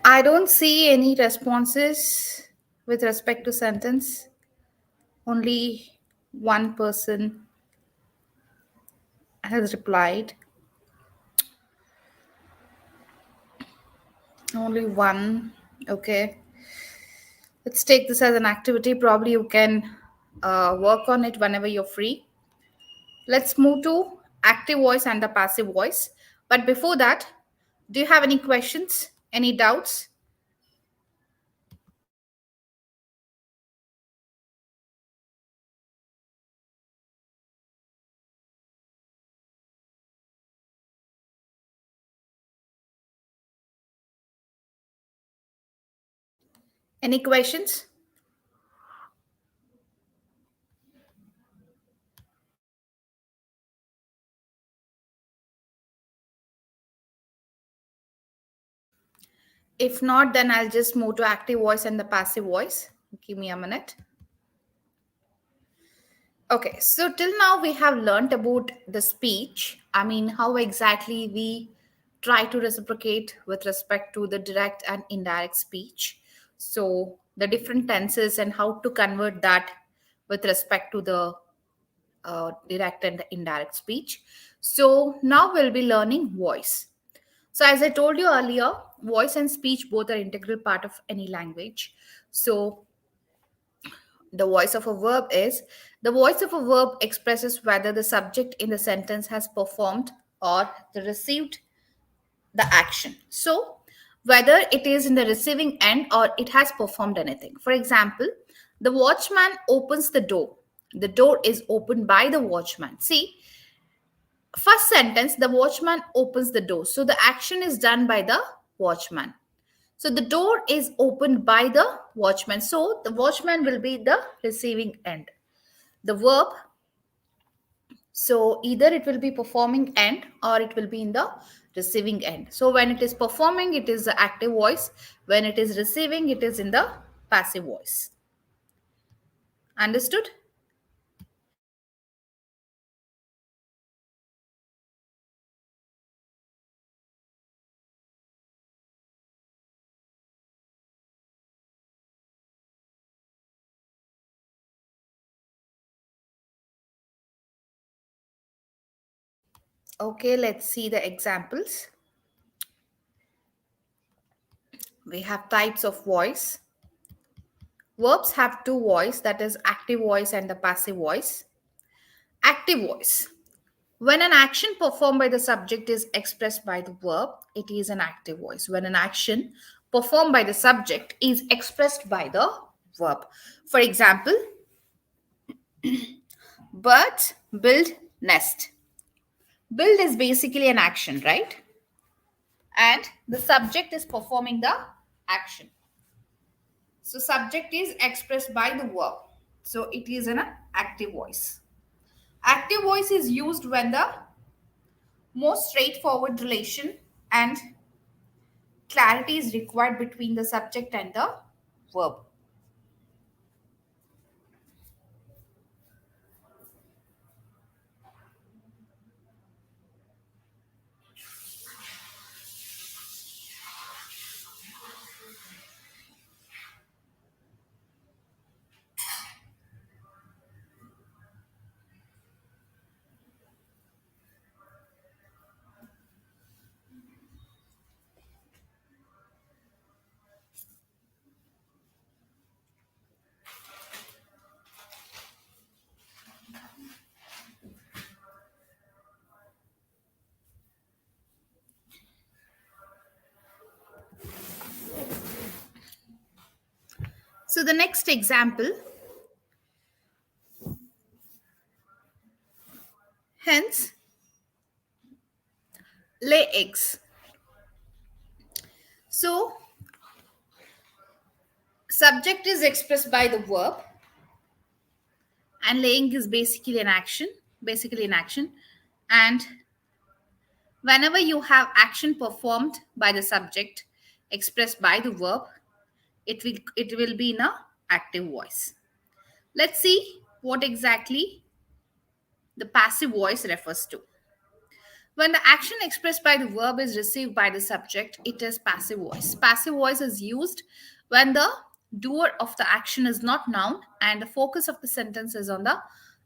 I don't see any responses with respect to sentence. Only one person has replied. Only one. Okay. Let's take this as an activity. Probably you can work on it whenever you're free. Let's move to active voice and the passive voice. But before that, do you have any questions? Any doubts? Any questions? If not, then I'll just move to active voice and the passive voice. Give me a minute. Okay, so till now we have learnt about the speech. I mean, how exactly we try to reciprocate with respect to the direct and indirect speech. So, the different tenses and how to convert that with respect to the direct and the indirect speech. So, now we'll be learning voice. So, as I told you earlier, voice and speech both are integral part of any language. So, the voice of a verb is the voice of a verb expresses whether the subject in the sentence has performed or the received the action. So, whether it is in the receiving end or it has performed anything. For example, the watchman opens the door. The door is opened by the watchman. See, first sentence, the watchman opens the door. So, the action is done by the watchman. So the door is opened by the watchman. So the watchman will be the receiving end. The verb, so either it will be performing end or it will be in the receiving end. So when it is performing, it is the active voice. When it is receiving, it is in the passive voice. Understood? Okay, let's see the examples. We have types of voice. Verbs have two voice, that is active voice and the passive voice. Active voice. When an action performed by the subject is expressed by the verb, it is an active voice. When an action performed by the subject is expressed by the verb. For example, birds build nest. Build is basically an action, right? And the subject is performing the action. So subject is expressed by the verb. So it is an active voice. Active voice is used when the most straightforward relation and clarity is required between the subject and the verb. So the next example, hence, lay eggs. So subject is expressed by the verb and laying is basically an action. And whenever you have action performed by the subject expressed by the verb, it will be in a active voice. Let's see what exactly the passive voice refers to. When the action expressed by the verb is received by the subject, it is passive voice. Passive voice is used when the doer of the action is not noun and the focus of the sentence is on the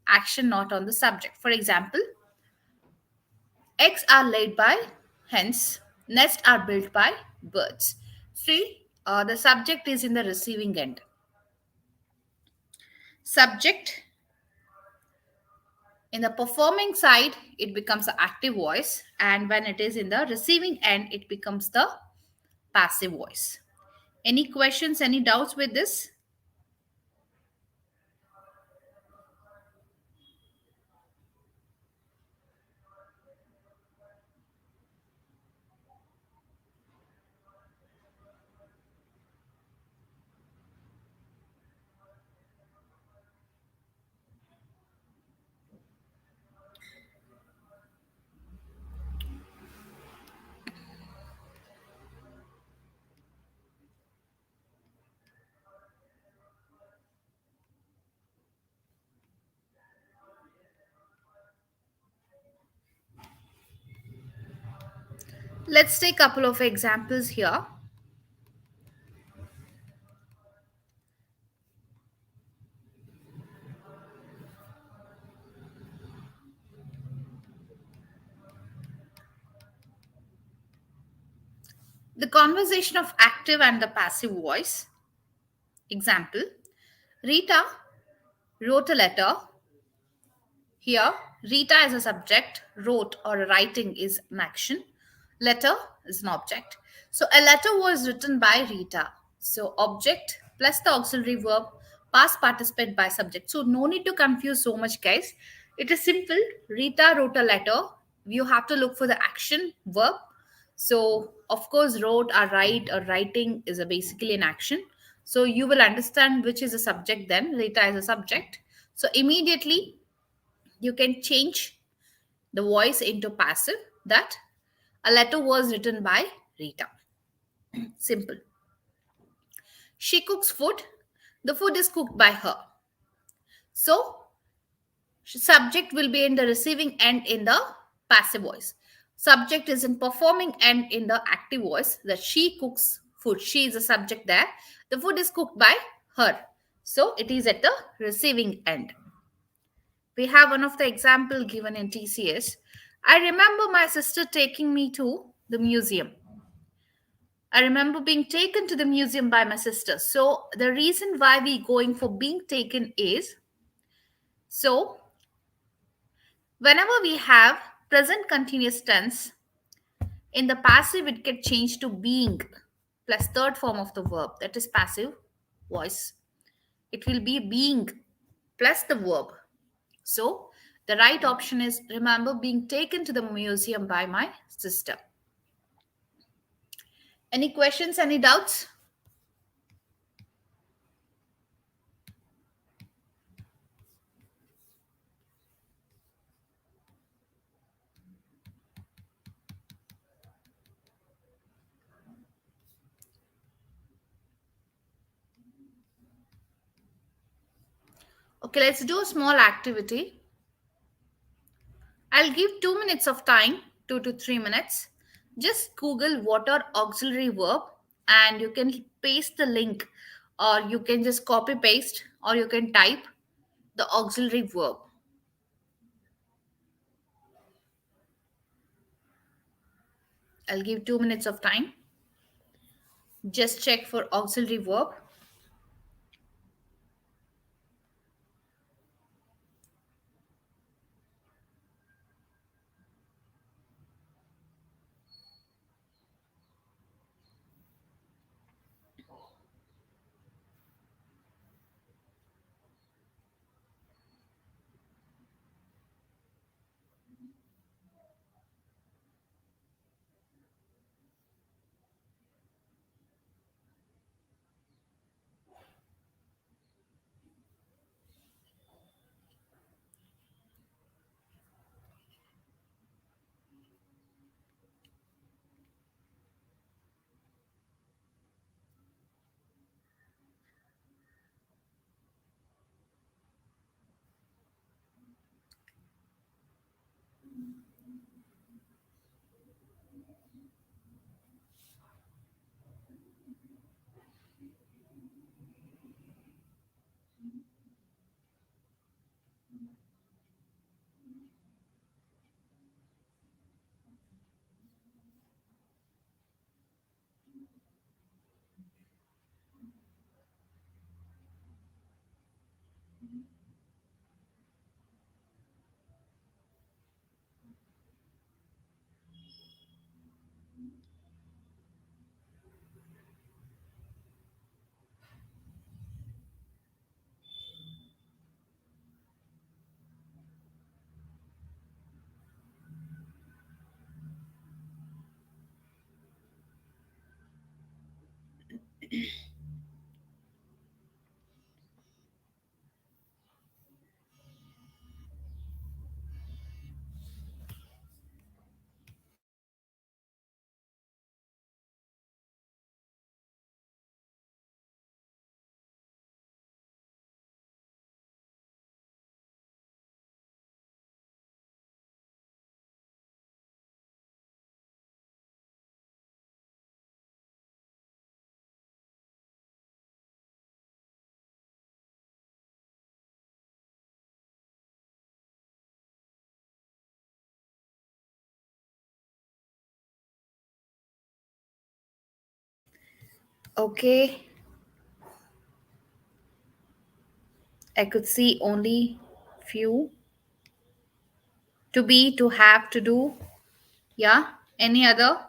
action, not on the subject. For example, eggs are laid by hens, nests are built by birds. See, the subject is in the receiving end. Subject in the performing side, it becomes the active voice, and when it is in the receiving end, it becomes the passive voice. Any questions, any doubts with this? Let's take a couple of examples here. The conversation of active and the passive voice. Example, Rita wrote a letter. Here, Rita is a subject, wrote or writing is an action, letter is an object. So, a letter was written by Rita. So, object plus the auxiliary verb, past participated by subject. So, no need to confuse so much, guys. It is simple. Rita wrote a letter. You have to look for the action verb. So, of course, wrote or write or writing is a basically an action. So, you will understand which is a subject then. Rita is a subject. So, immediately you can change the voice into passive that a letter was written by Rita. Simple. She cooks food. The food is cooked by her. So, subject will be in the receiving end in the passive voice. Subject is in performing end in the active voice that she cooks food. She is a subject there. The food is cooked by her. So, it is at the receiving end. We have one of the example given in TCS. I remember my sister taking me to the museum. I remember being taken to the museum by my sister. So the reason why we going for being taken is, so whenever we have present continuous tense in the passive, it get changed to being plus third form of the verb, that is passive voice. It will be being plus the verb. So the right option is remember being taken to the museum by my sister. Any questions, any doubts? Okay, let's do a small activity. I'll give 2 minutes of time, 2 to 3 minutes. Just Google what are auxiliary verb and you can paste the link or you can just copy paste or you can type the auxiliary verb. I'll give 2 minutes of time. Just check for auxiliary verb. Okay, I could see only few. To be, to have, to do. Yeah. Any other?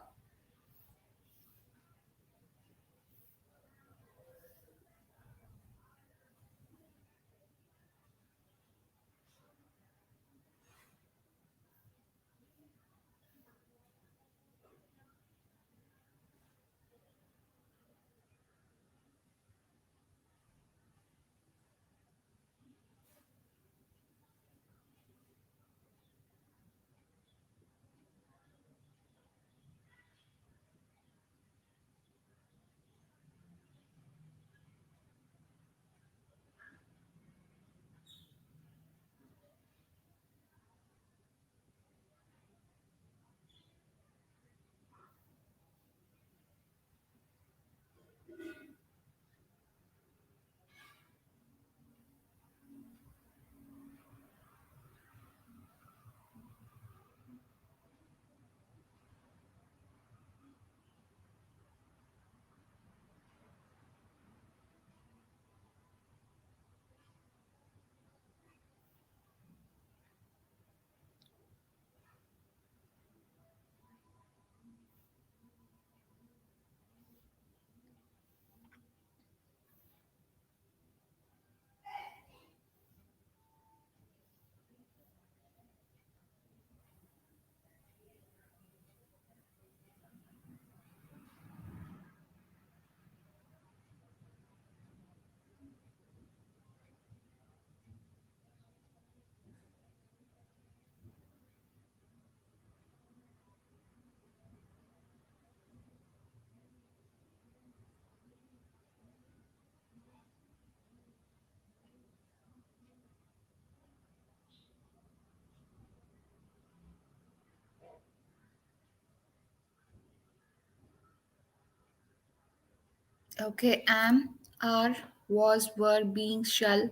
Okay, am, are, was, were, being, shall.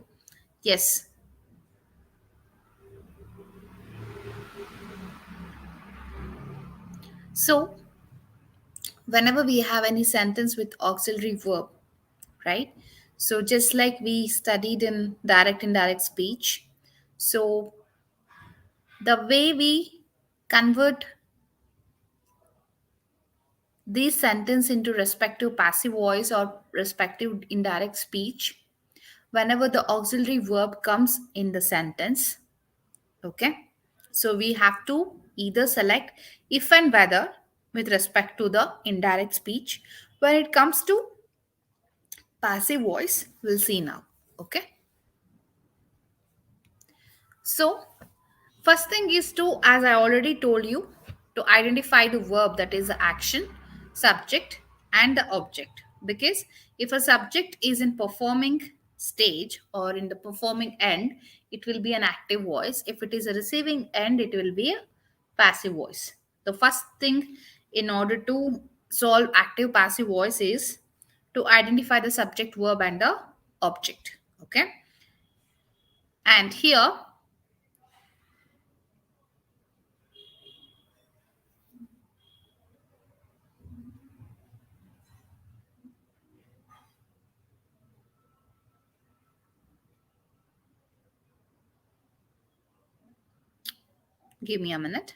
Yes. So, whenever we have any sentence with auxiliary verb, right? So, just like we studied in direct indirect speech, so the way we convert these sentence into respective passive voice or respective indirect speech, whenever the auxiliary verb comes in the sentence, okay, so we have to either select if and whether with respect to the indirect speech. When it comes to passive voice, we'll see now. Okay, so first thing is to, as I already told you, to identify the verb, that is the action, subject, and the object. Because if a subject is in performing stage or in the performing end, it will be an active voice. If it is a receiving end, it will be a passive voice. The first thing in order to solve active passive voice is to identify the subject, verb, and the object. Okay, and here, give me a minute.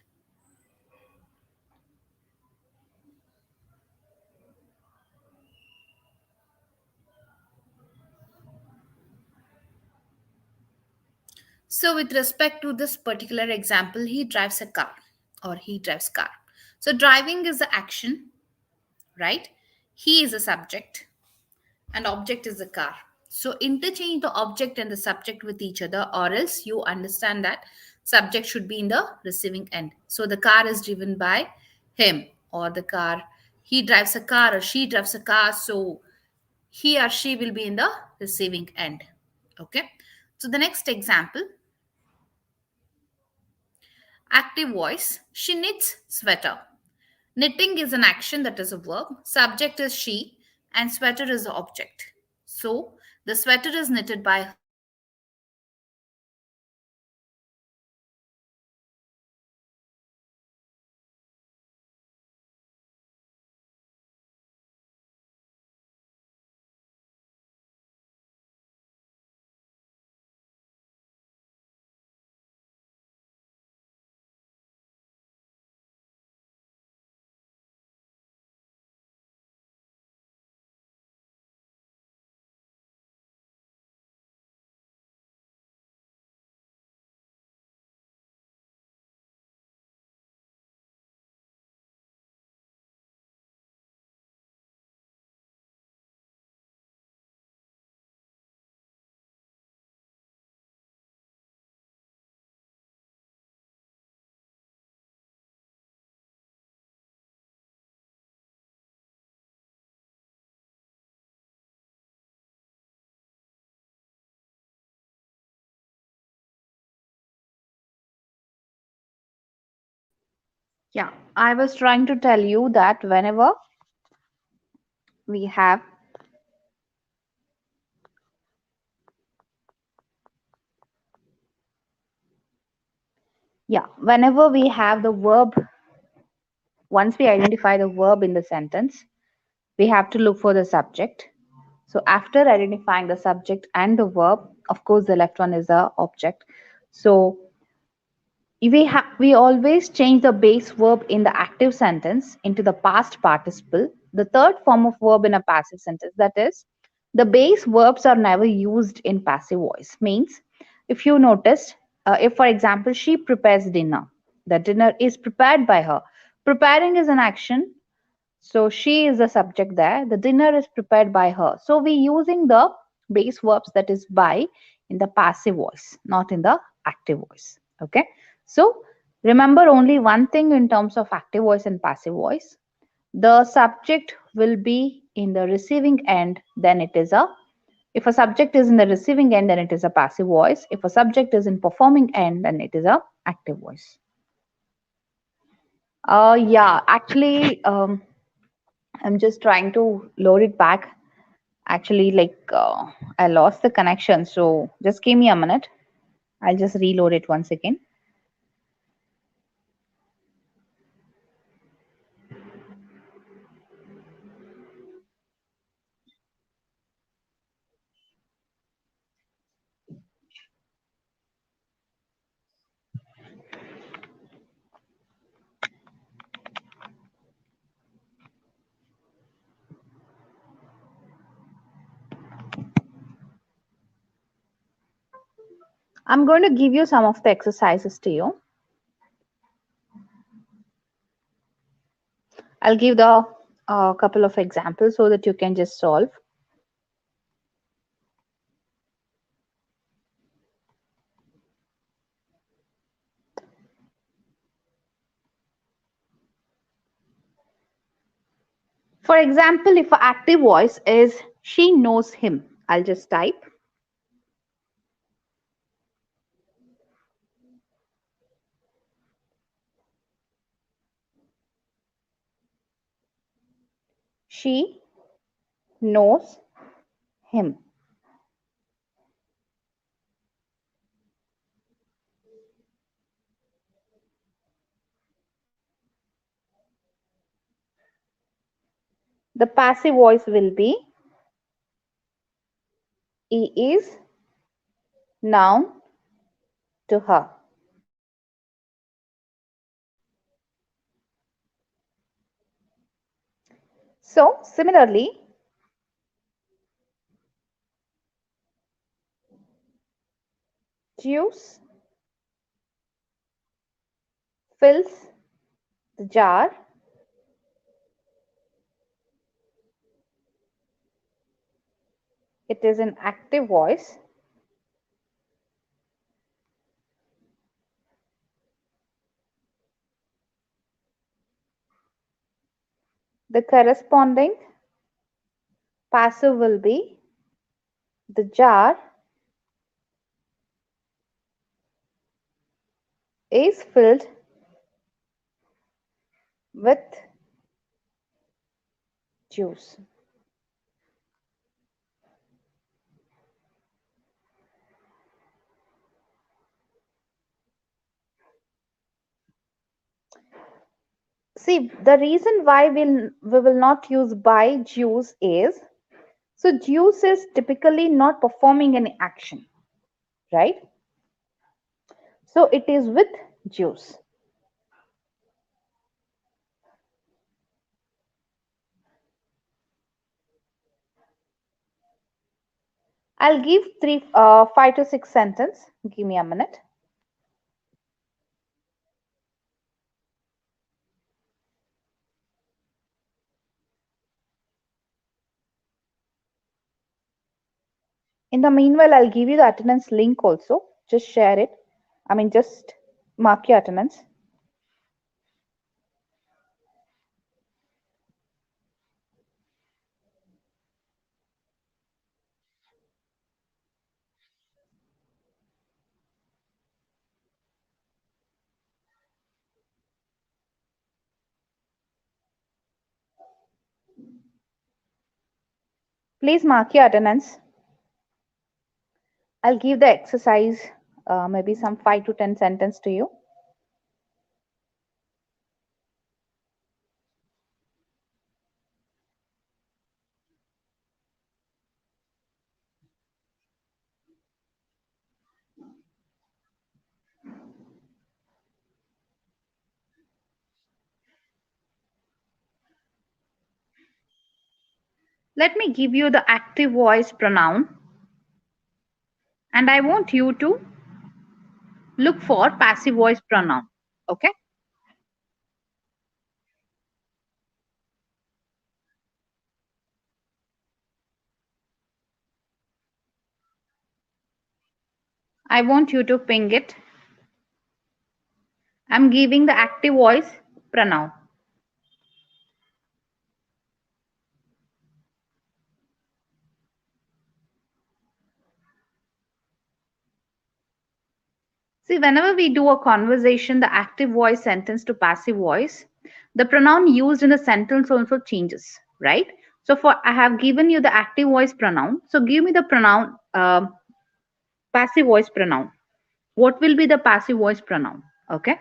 So, with respect to this particular example, he drives a car or he drives car. So, driving is the action, right? He is a subject and object is the car. So, interchange the object and the subject with each other, or else you understand that subject should be in the receiving end. So, the car is driven by him, or the car, he drives a car or she drives a car. So, he or she will be in the receiving end. Okay. So, the next example, active voice, she knits sweater. Knitting is an action, that is a verb. Subject is she and sweater is the object. So the sweater is knitted by Yeah, I was trying to tell you that whenever we have, yeah, whenever we have the verb, once we identify the verb in the sentence, we have to look for the subject. So after identifying the subject and the verb, of course, the left one is the object. So we always change the base verb in the active sentence into the past participle, the third form of verb in a passive sentence. That is, the base verbs are never used in passive voice. Means, if you noticed, if for example she prepares dinner, the dinner is prepared by her. Preparing is an action, so she is the subject there. The dinner is prepared by her. So we using the base verbs, that is by, in the passive voice, not in the active voice. Okay. So remember only one thing in terms of active voice and passive voice. The subject will be in the receiving end, then it is a, if a subject is in the receiving end, then it is a passive voice. If a subject is in performing end, then it is a active voice. Yeah, actually, I'm just trying to load it back. Actually, I lost the connection, so just give me a minute. I'll just reload it once again. I'm going to give you some of the exercises to you. I'll give the couple of examples so that you can just solve. For example, if an active voice is she knows him, I'll just type she knows him. The passive voice will be he is known to her. So, similarly, juice fills the jar. It is an active voice. The corresponding passive will be the jar is filled with juice. See, the reason why we will not use by juice is, so juice is typically not performing any action, right? So it is with juice. I'll give 5 to 6 sentence. Give me a minute. In the meanwhile, I'll give you the attendance link also. Just share it. I mean, just mark your attendance. Please mark your attendance. I'll give the exercise, maybe some 5 to 10 sentence to you. Let me give you the active voice pronoun, and I want you to look for passive voice pronoun. Okay? I want you to ping it. I'm giving the active voice pronoun. See, whenever we do a conversation, the active voice sentence to passive voice, the pronoun used in the sentence also changes, right? So for I have given you the active voice pronoun. So give me the pronoun, passive voice pronoun. What will be the passive voice pronoun? Okay.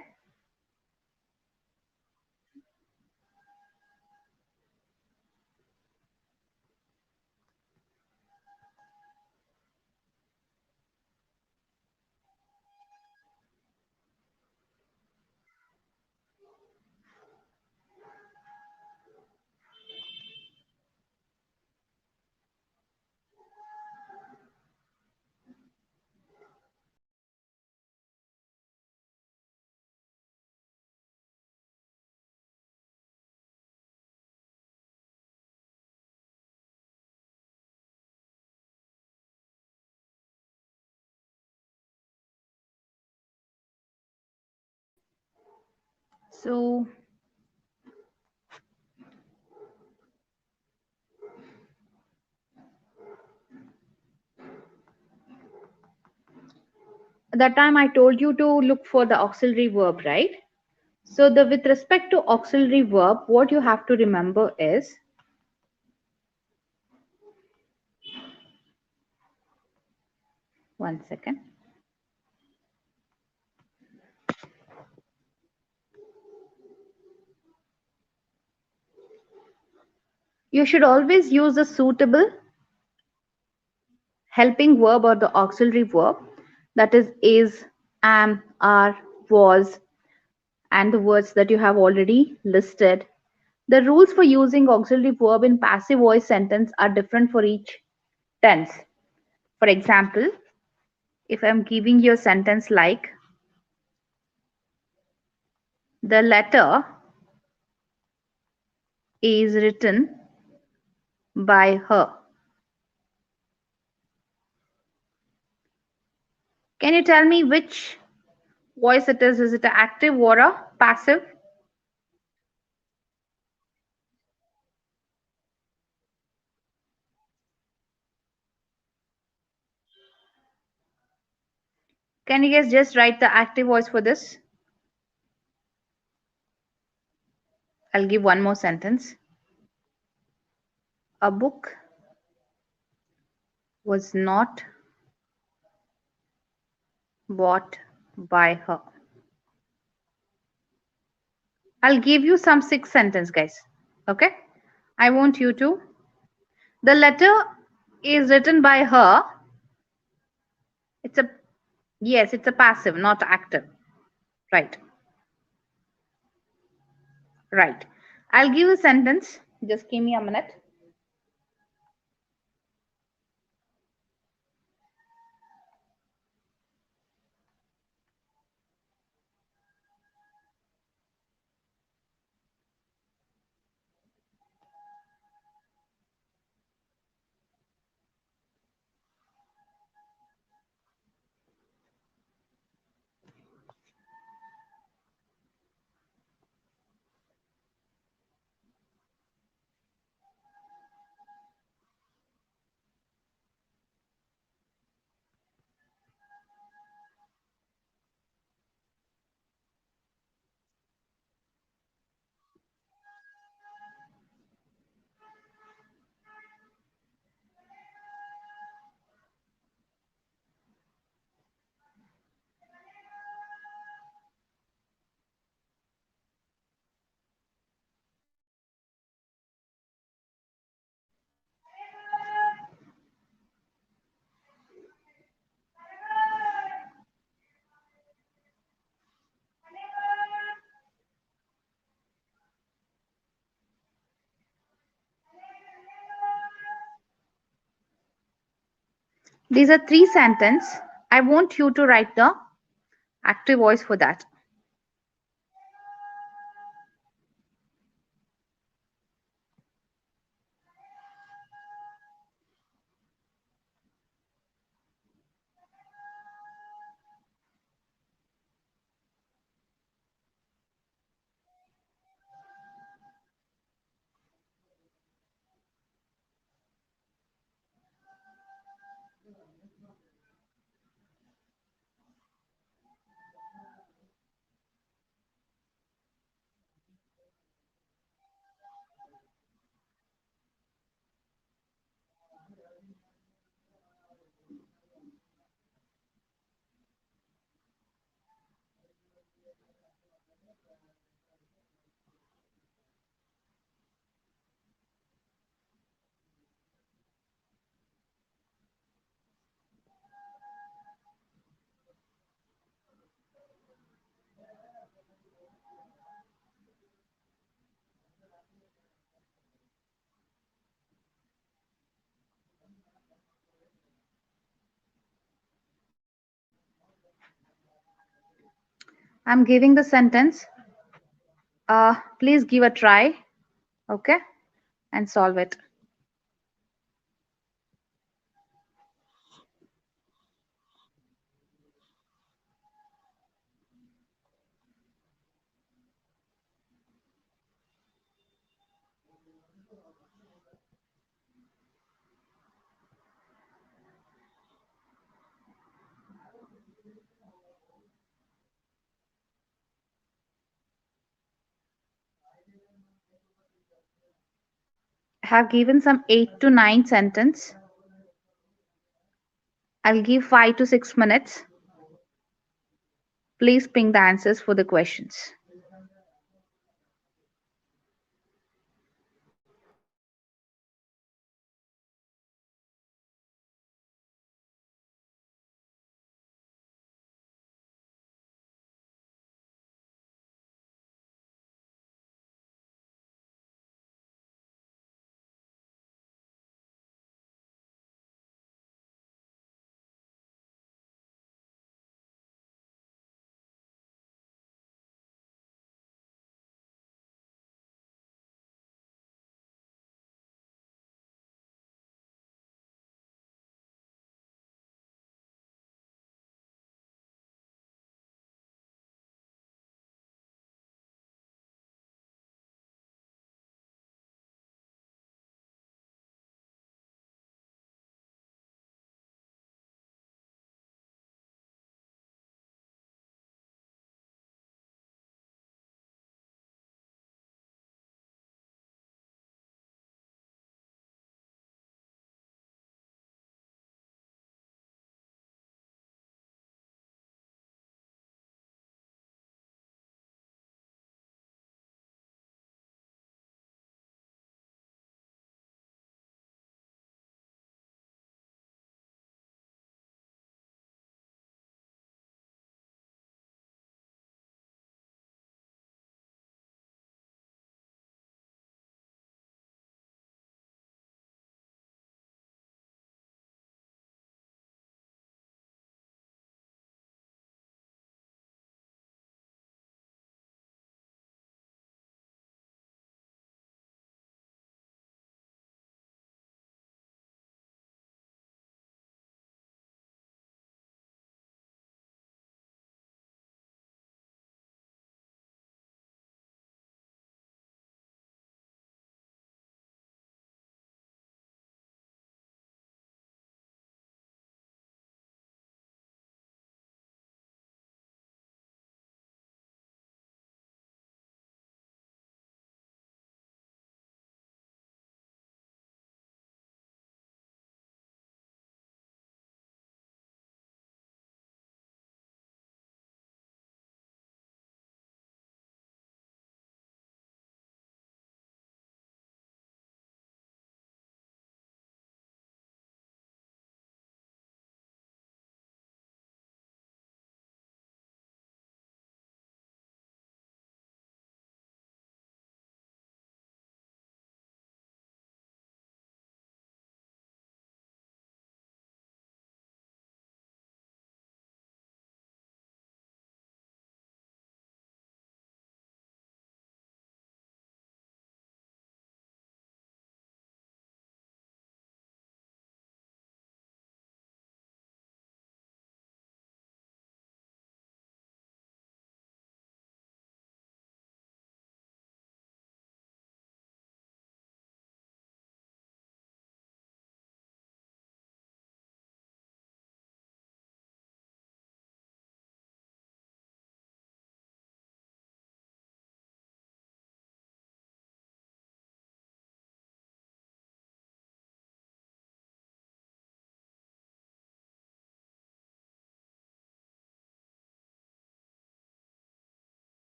So that time I told you to look for the auxiliary verb, right? So the with respect to auxiliary verb, what you have to remember is, one second. You should always use a suitable helping verb or the auxiliary verb, that is, am, are, was, and the words that you have already listed. The rules for using auxiliary verb in passive voice sentence are different for each tense. For example, if I'm giving you a sentence like, the letter is written by her. Can you tell me which voice it is? Is it an active or a passive? Can you guys just write the active voice for this? I'll give one more sentence. A book was not bought by her. I'll give you some 6 sentence, guys. Okay? I want you to. The letter is written by her. It's a, yes, it's a passive, not active. Right. Right. I'll give a sentence. Just give me a minute. These are three sentences. I want you to write the active voice for that. I'm giving the sentence. Please give a try, okay, and solve it. I have given some 8 to 9 sentences. I'll give 5 to 6 minutes. Please ping the answers for the questions.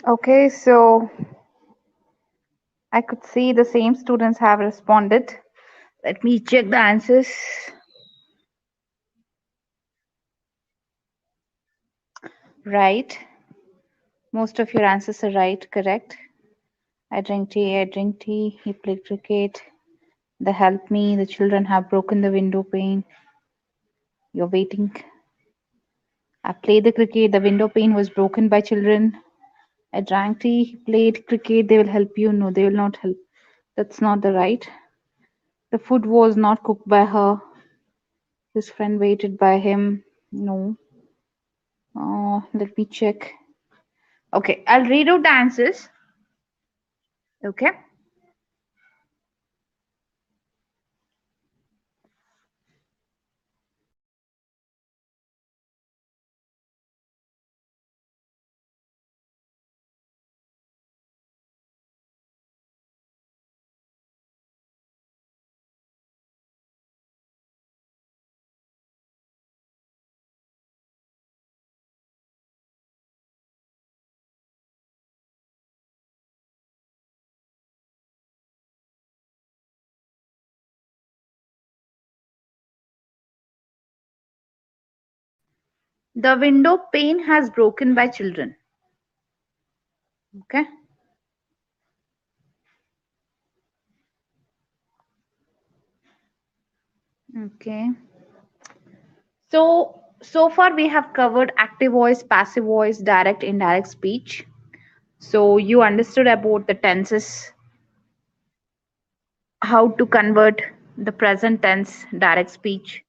Okay, so I could see the same students have responded. Let me check the answers. Right. Most of your answers are right, correct. I drink tea, he played cricket. They help me, the children have broken the window pane. You're waiting. I played the cricket, the window pane was broken by children. I drank tea, he played cricket, they will help you. No, they will not help. That's not the right. The food was not cooked by her. His friend waited by him. No. Let me check. Okay, I'll read out the answers. Okay. The window pane has broken by children. Okay. Okay. So far we have covered active voice, passive voice, direct, indirect speech. So you understood about the tenses, how to convert the present tense direct speech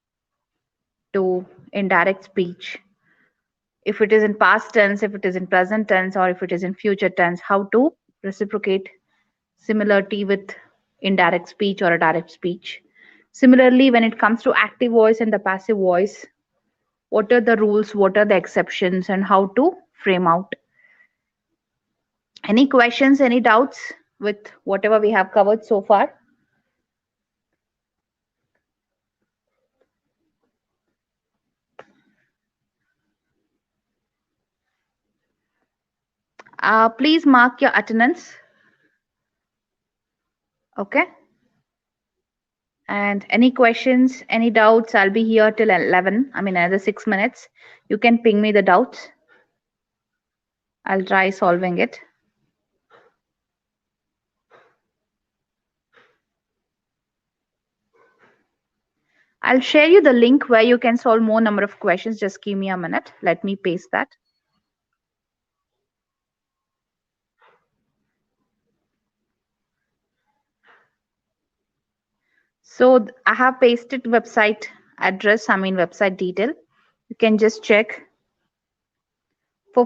to indirect speech. If it is in past tense, if it is in present tense, or if it is in future tense, how to reciprocate similarity with indirect speech or a direct speech. Similarly, when it comes to active voice and the passive voice, what are the rules, what are the exceptions, and how to frame out. Any questions, any doubts with whatever we have covered so far? Please mark your attendance. Okay. And any questions, any doubts, I'll be here till 11. I mean, another 6 minutes. You can ping me the doubts. I'll try solving it. I'll share you the link where you can solve more number of questions. Just give me a minute. Let me paste that. So I have pasted website address, I mean website detail. You can just check for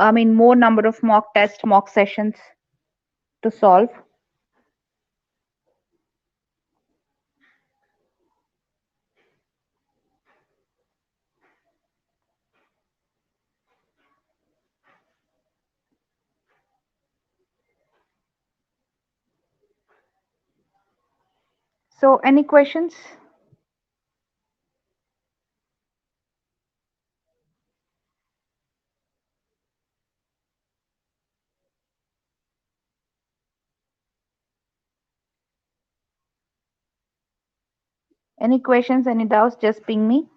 more number of mock tests, mock sessions to solve. So any questions? Any questions, any doubts, just ping me.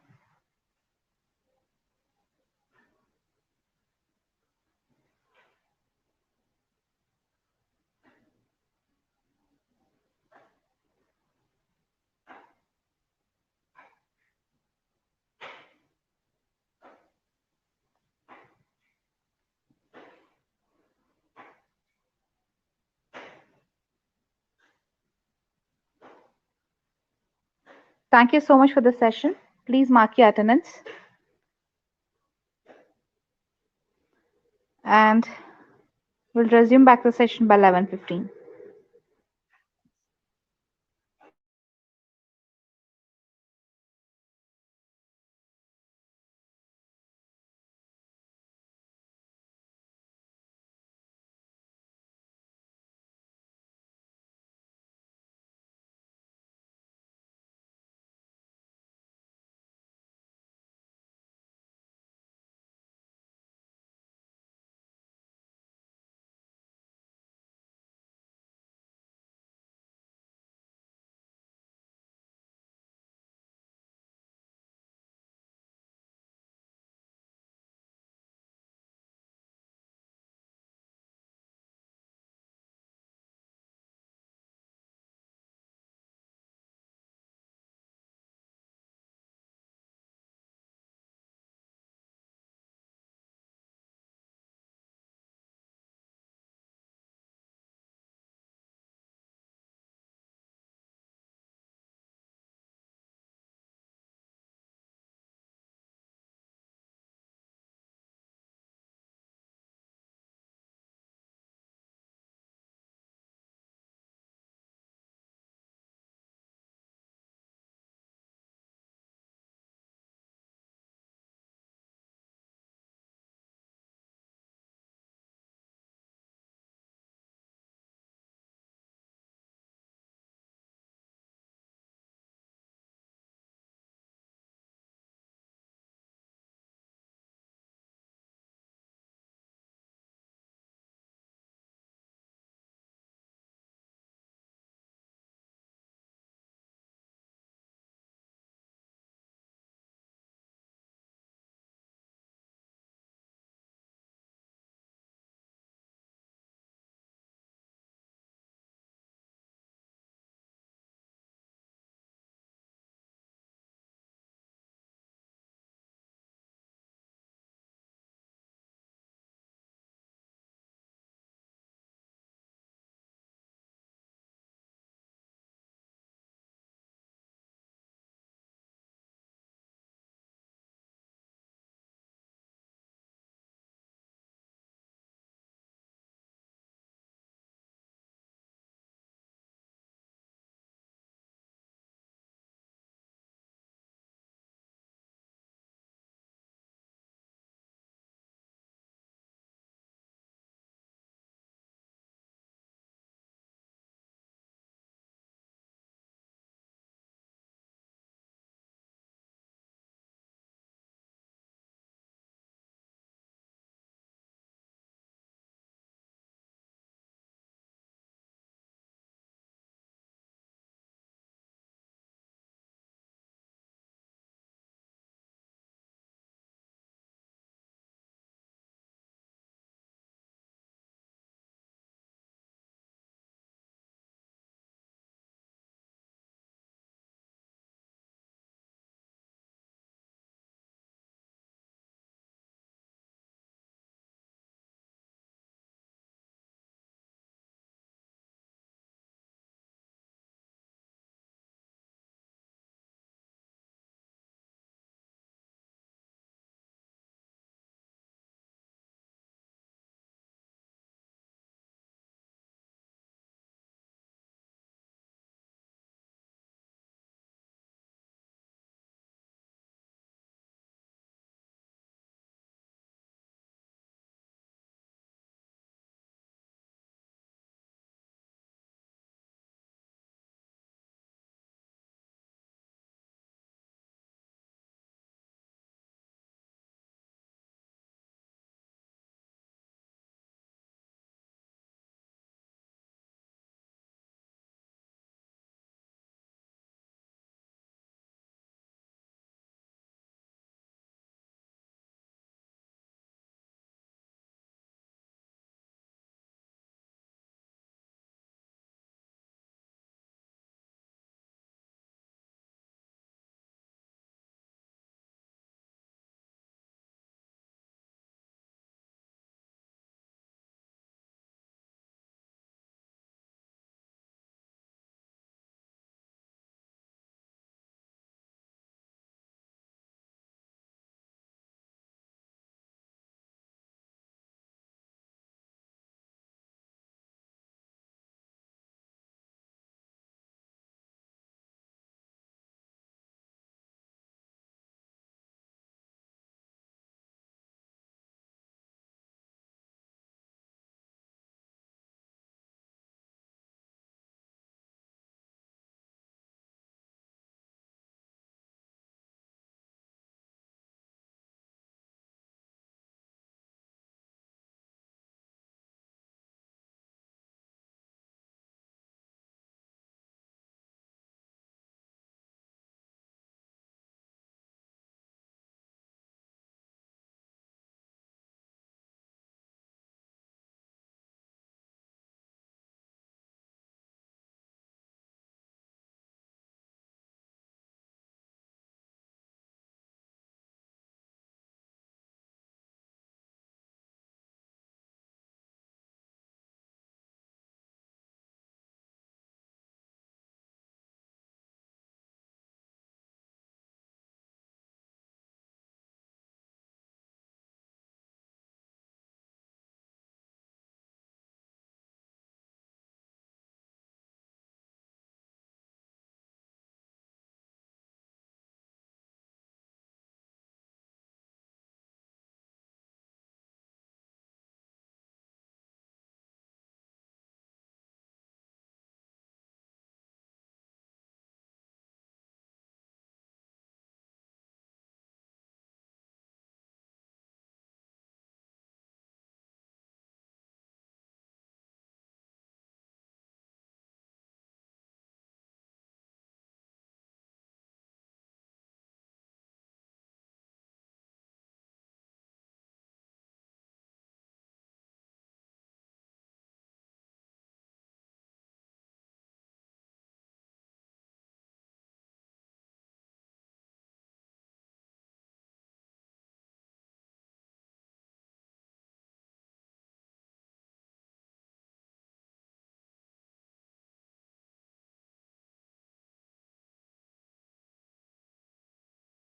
Thank you so much for the session. Please mark your attendance. And we'll resume back the session by 11:15.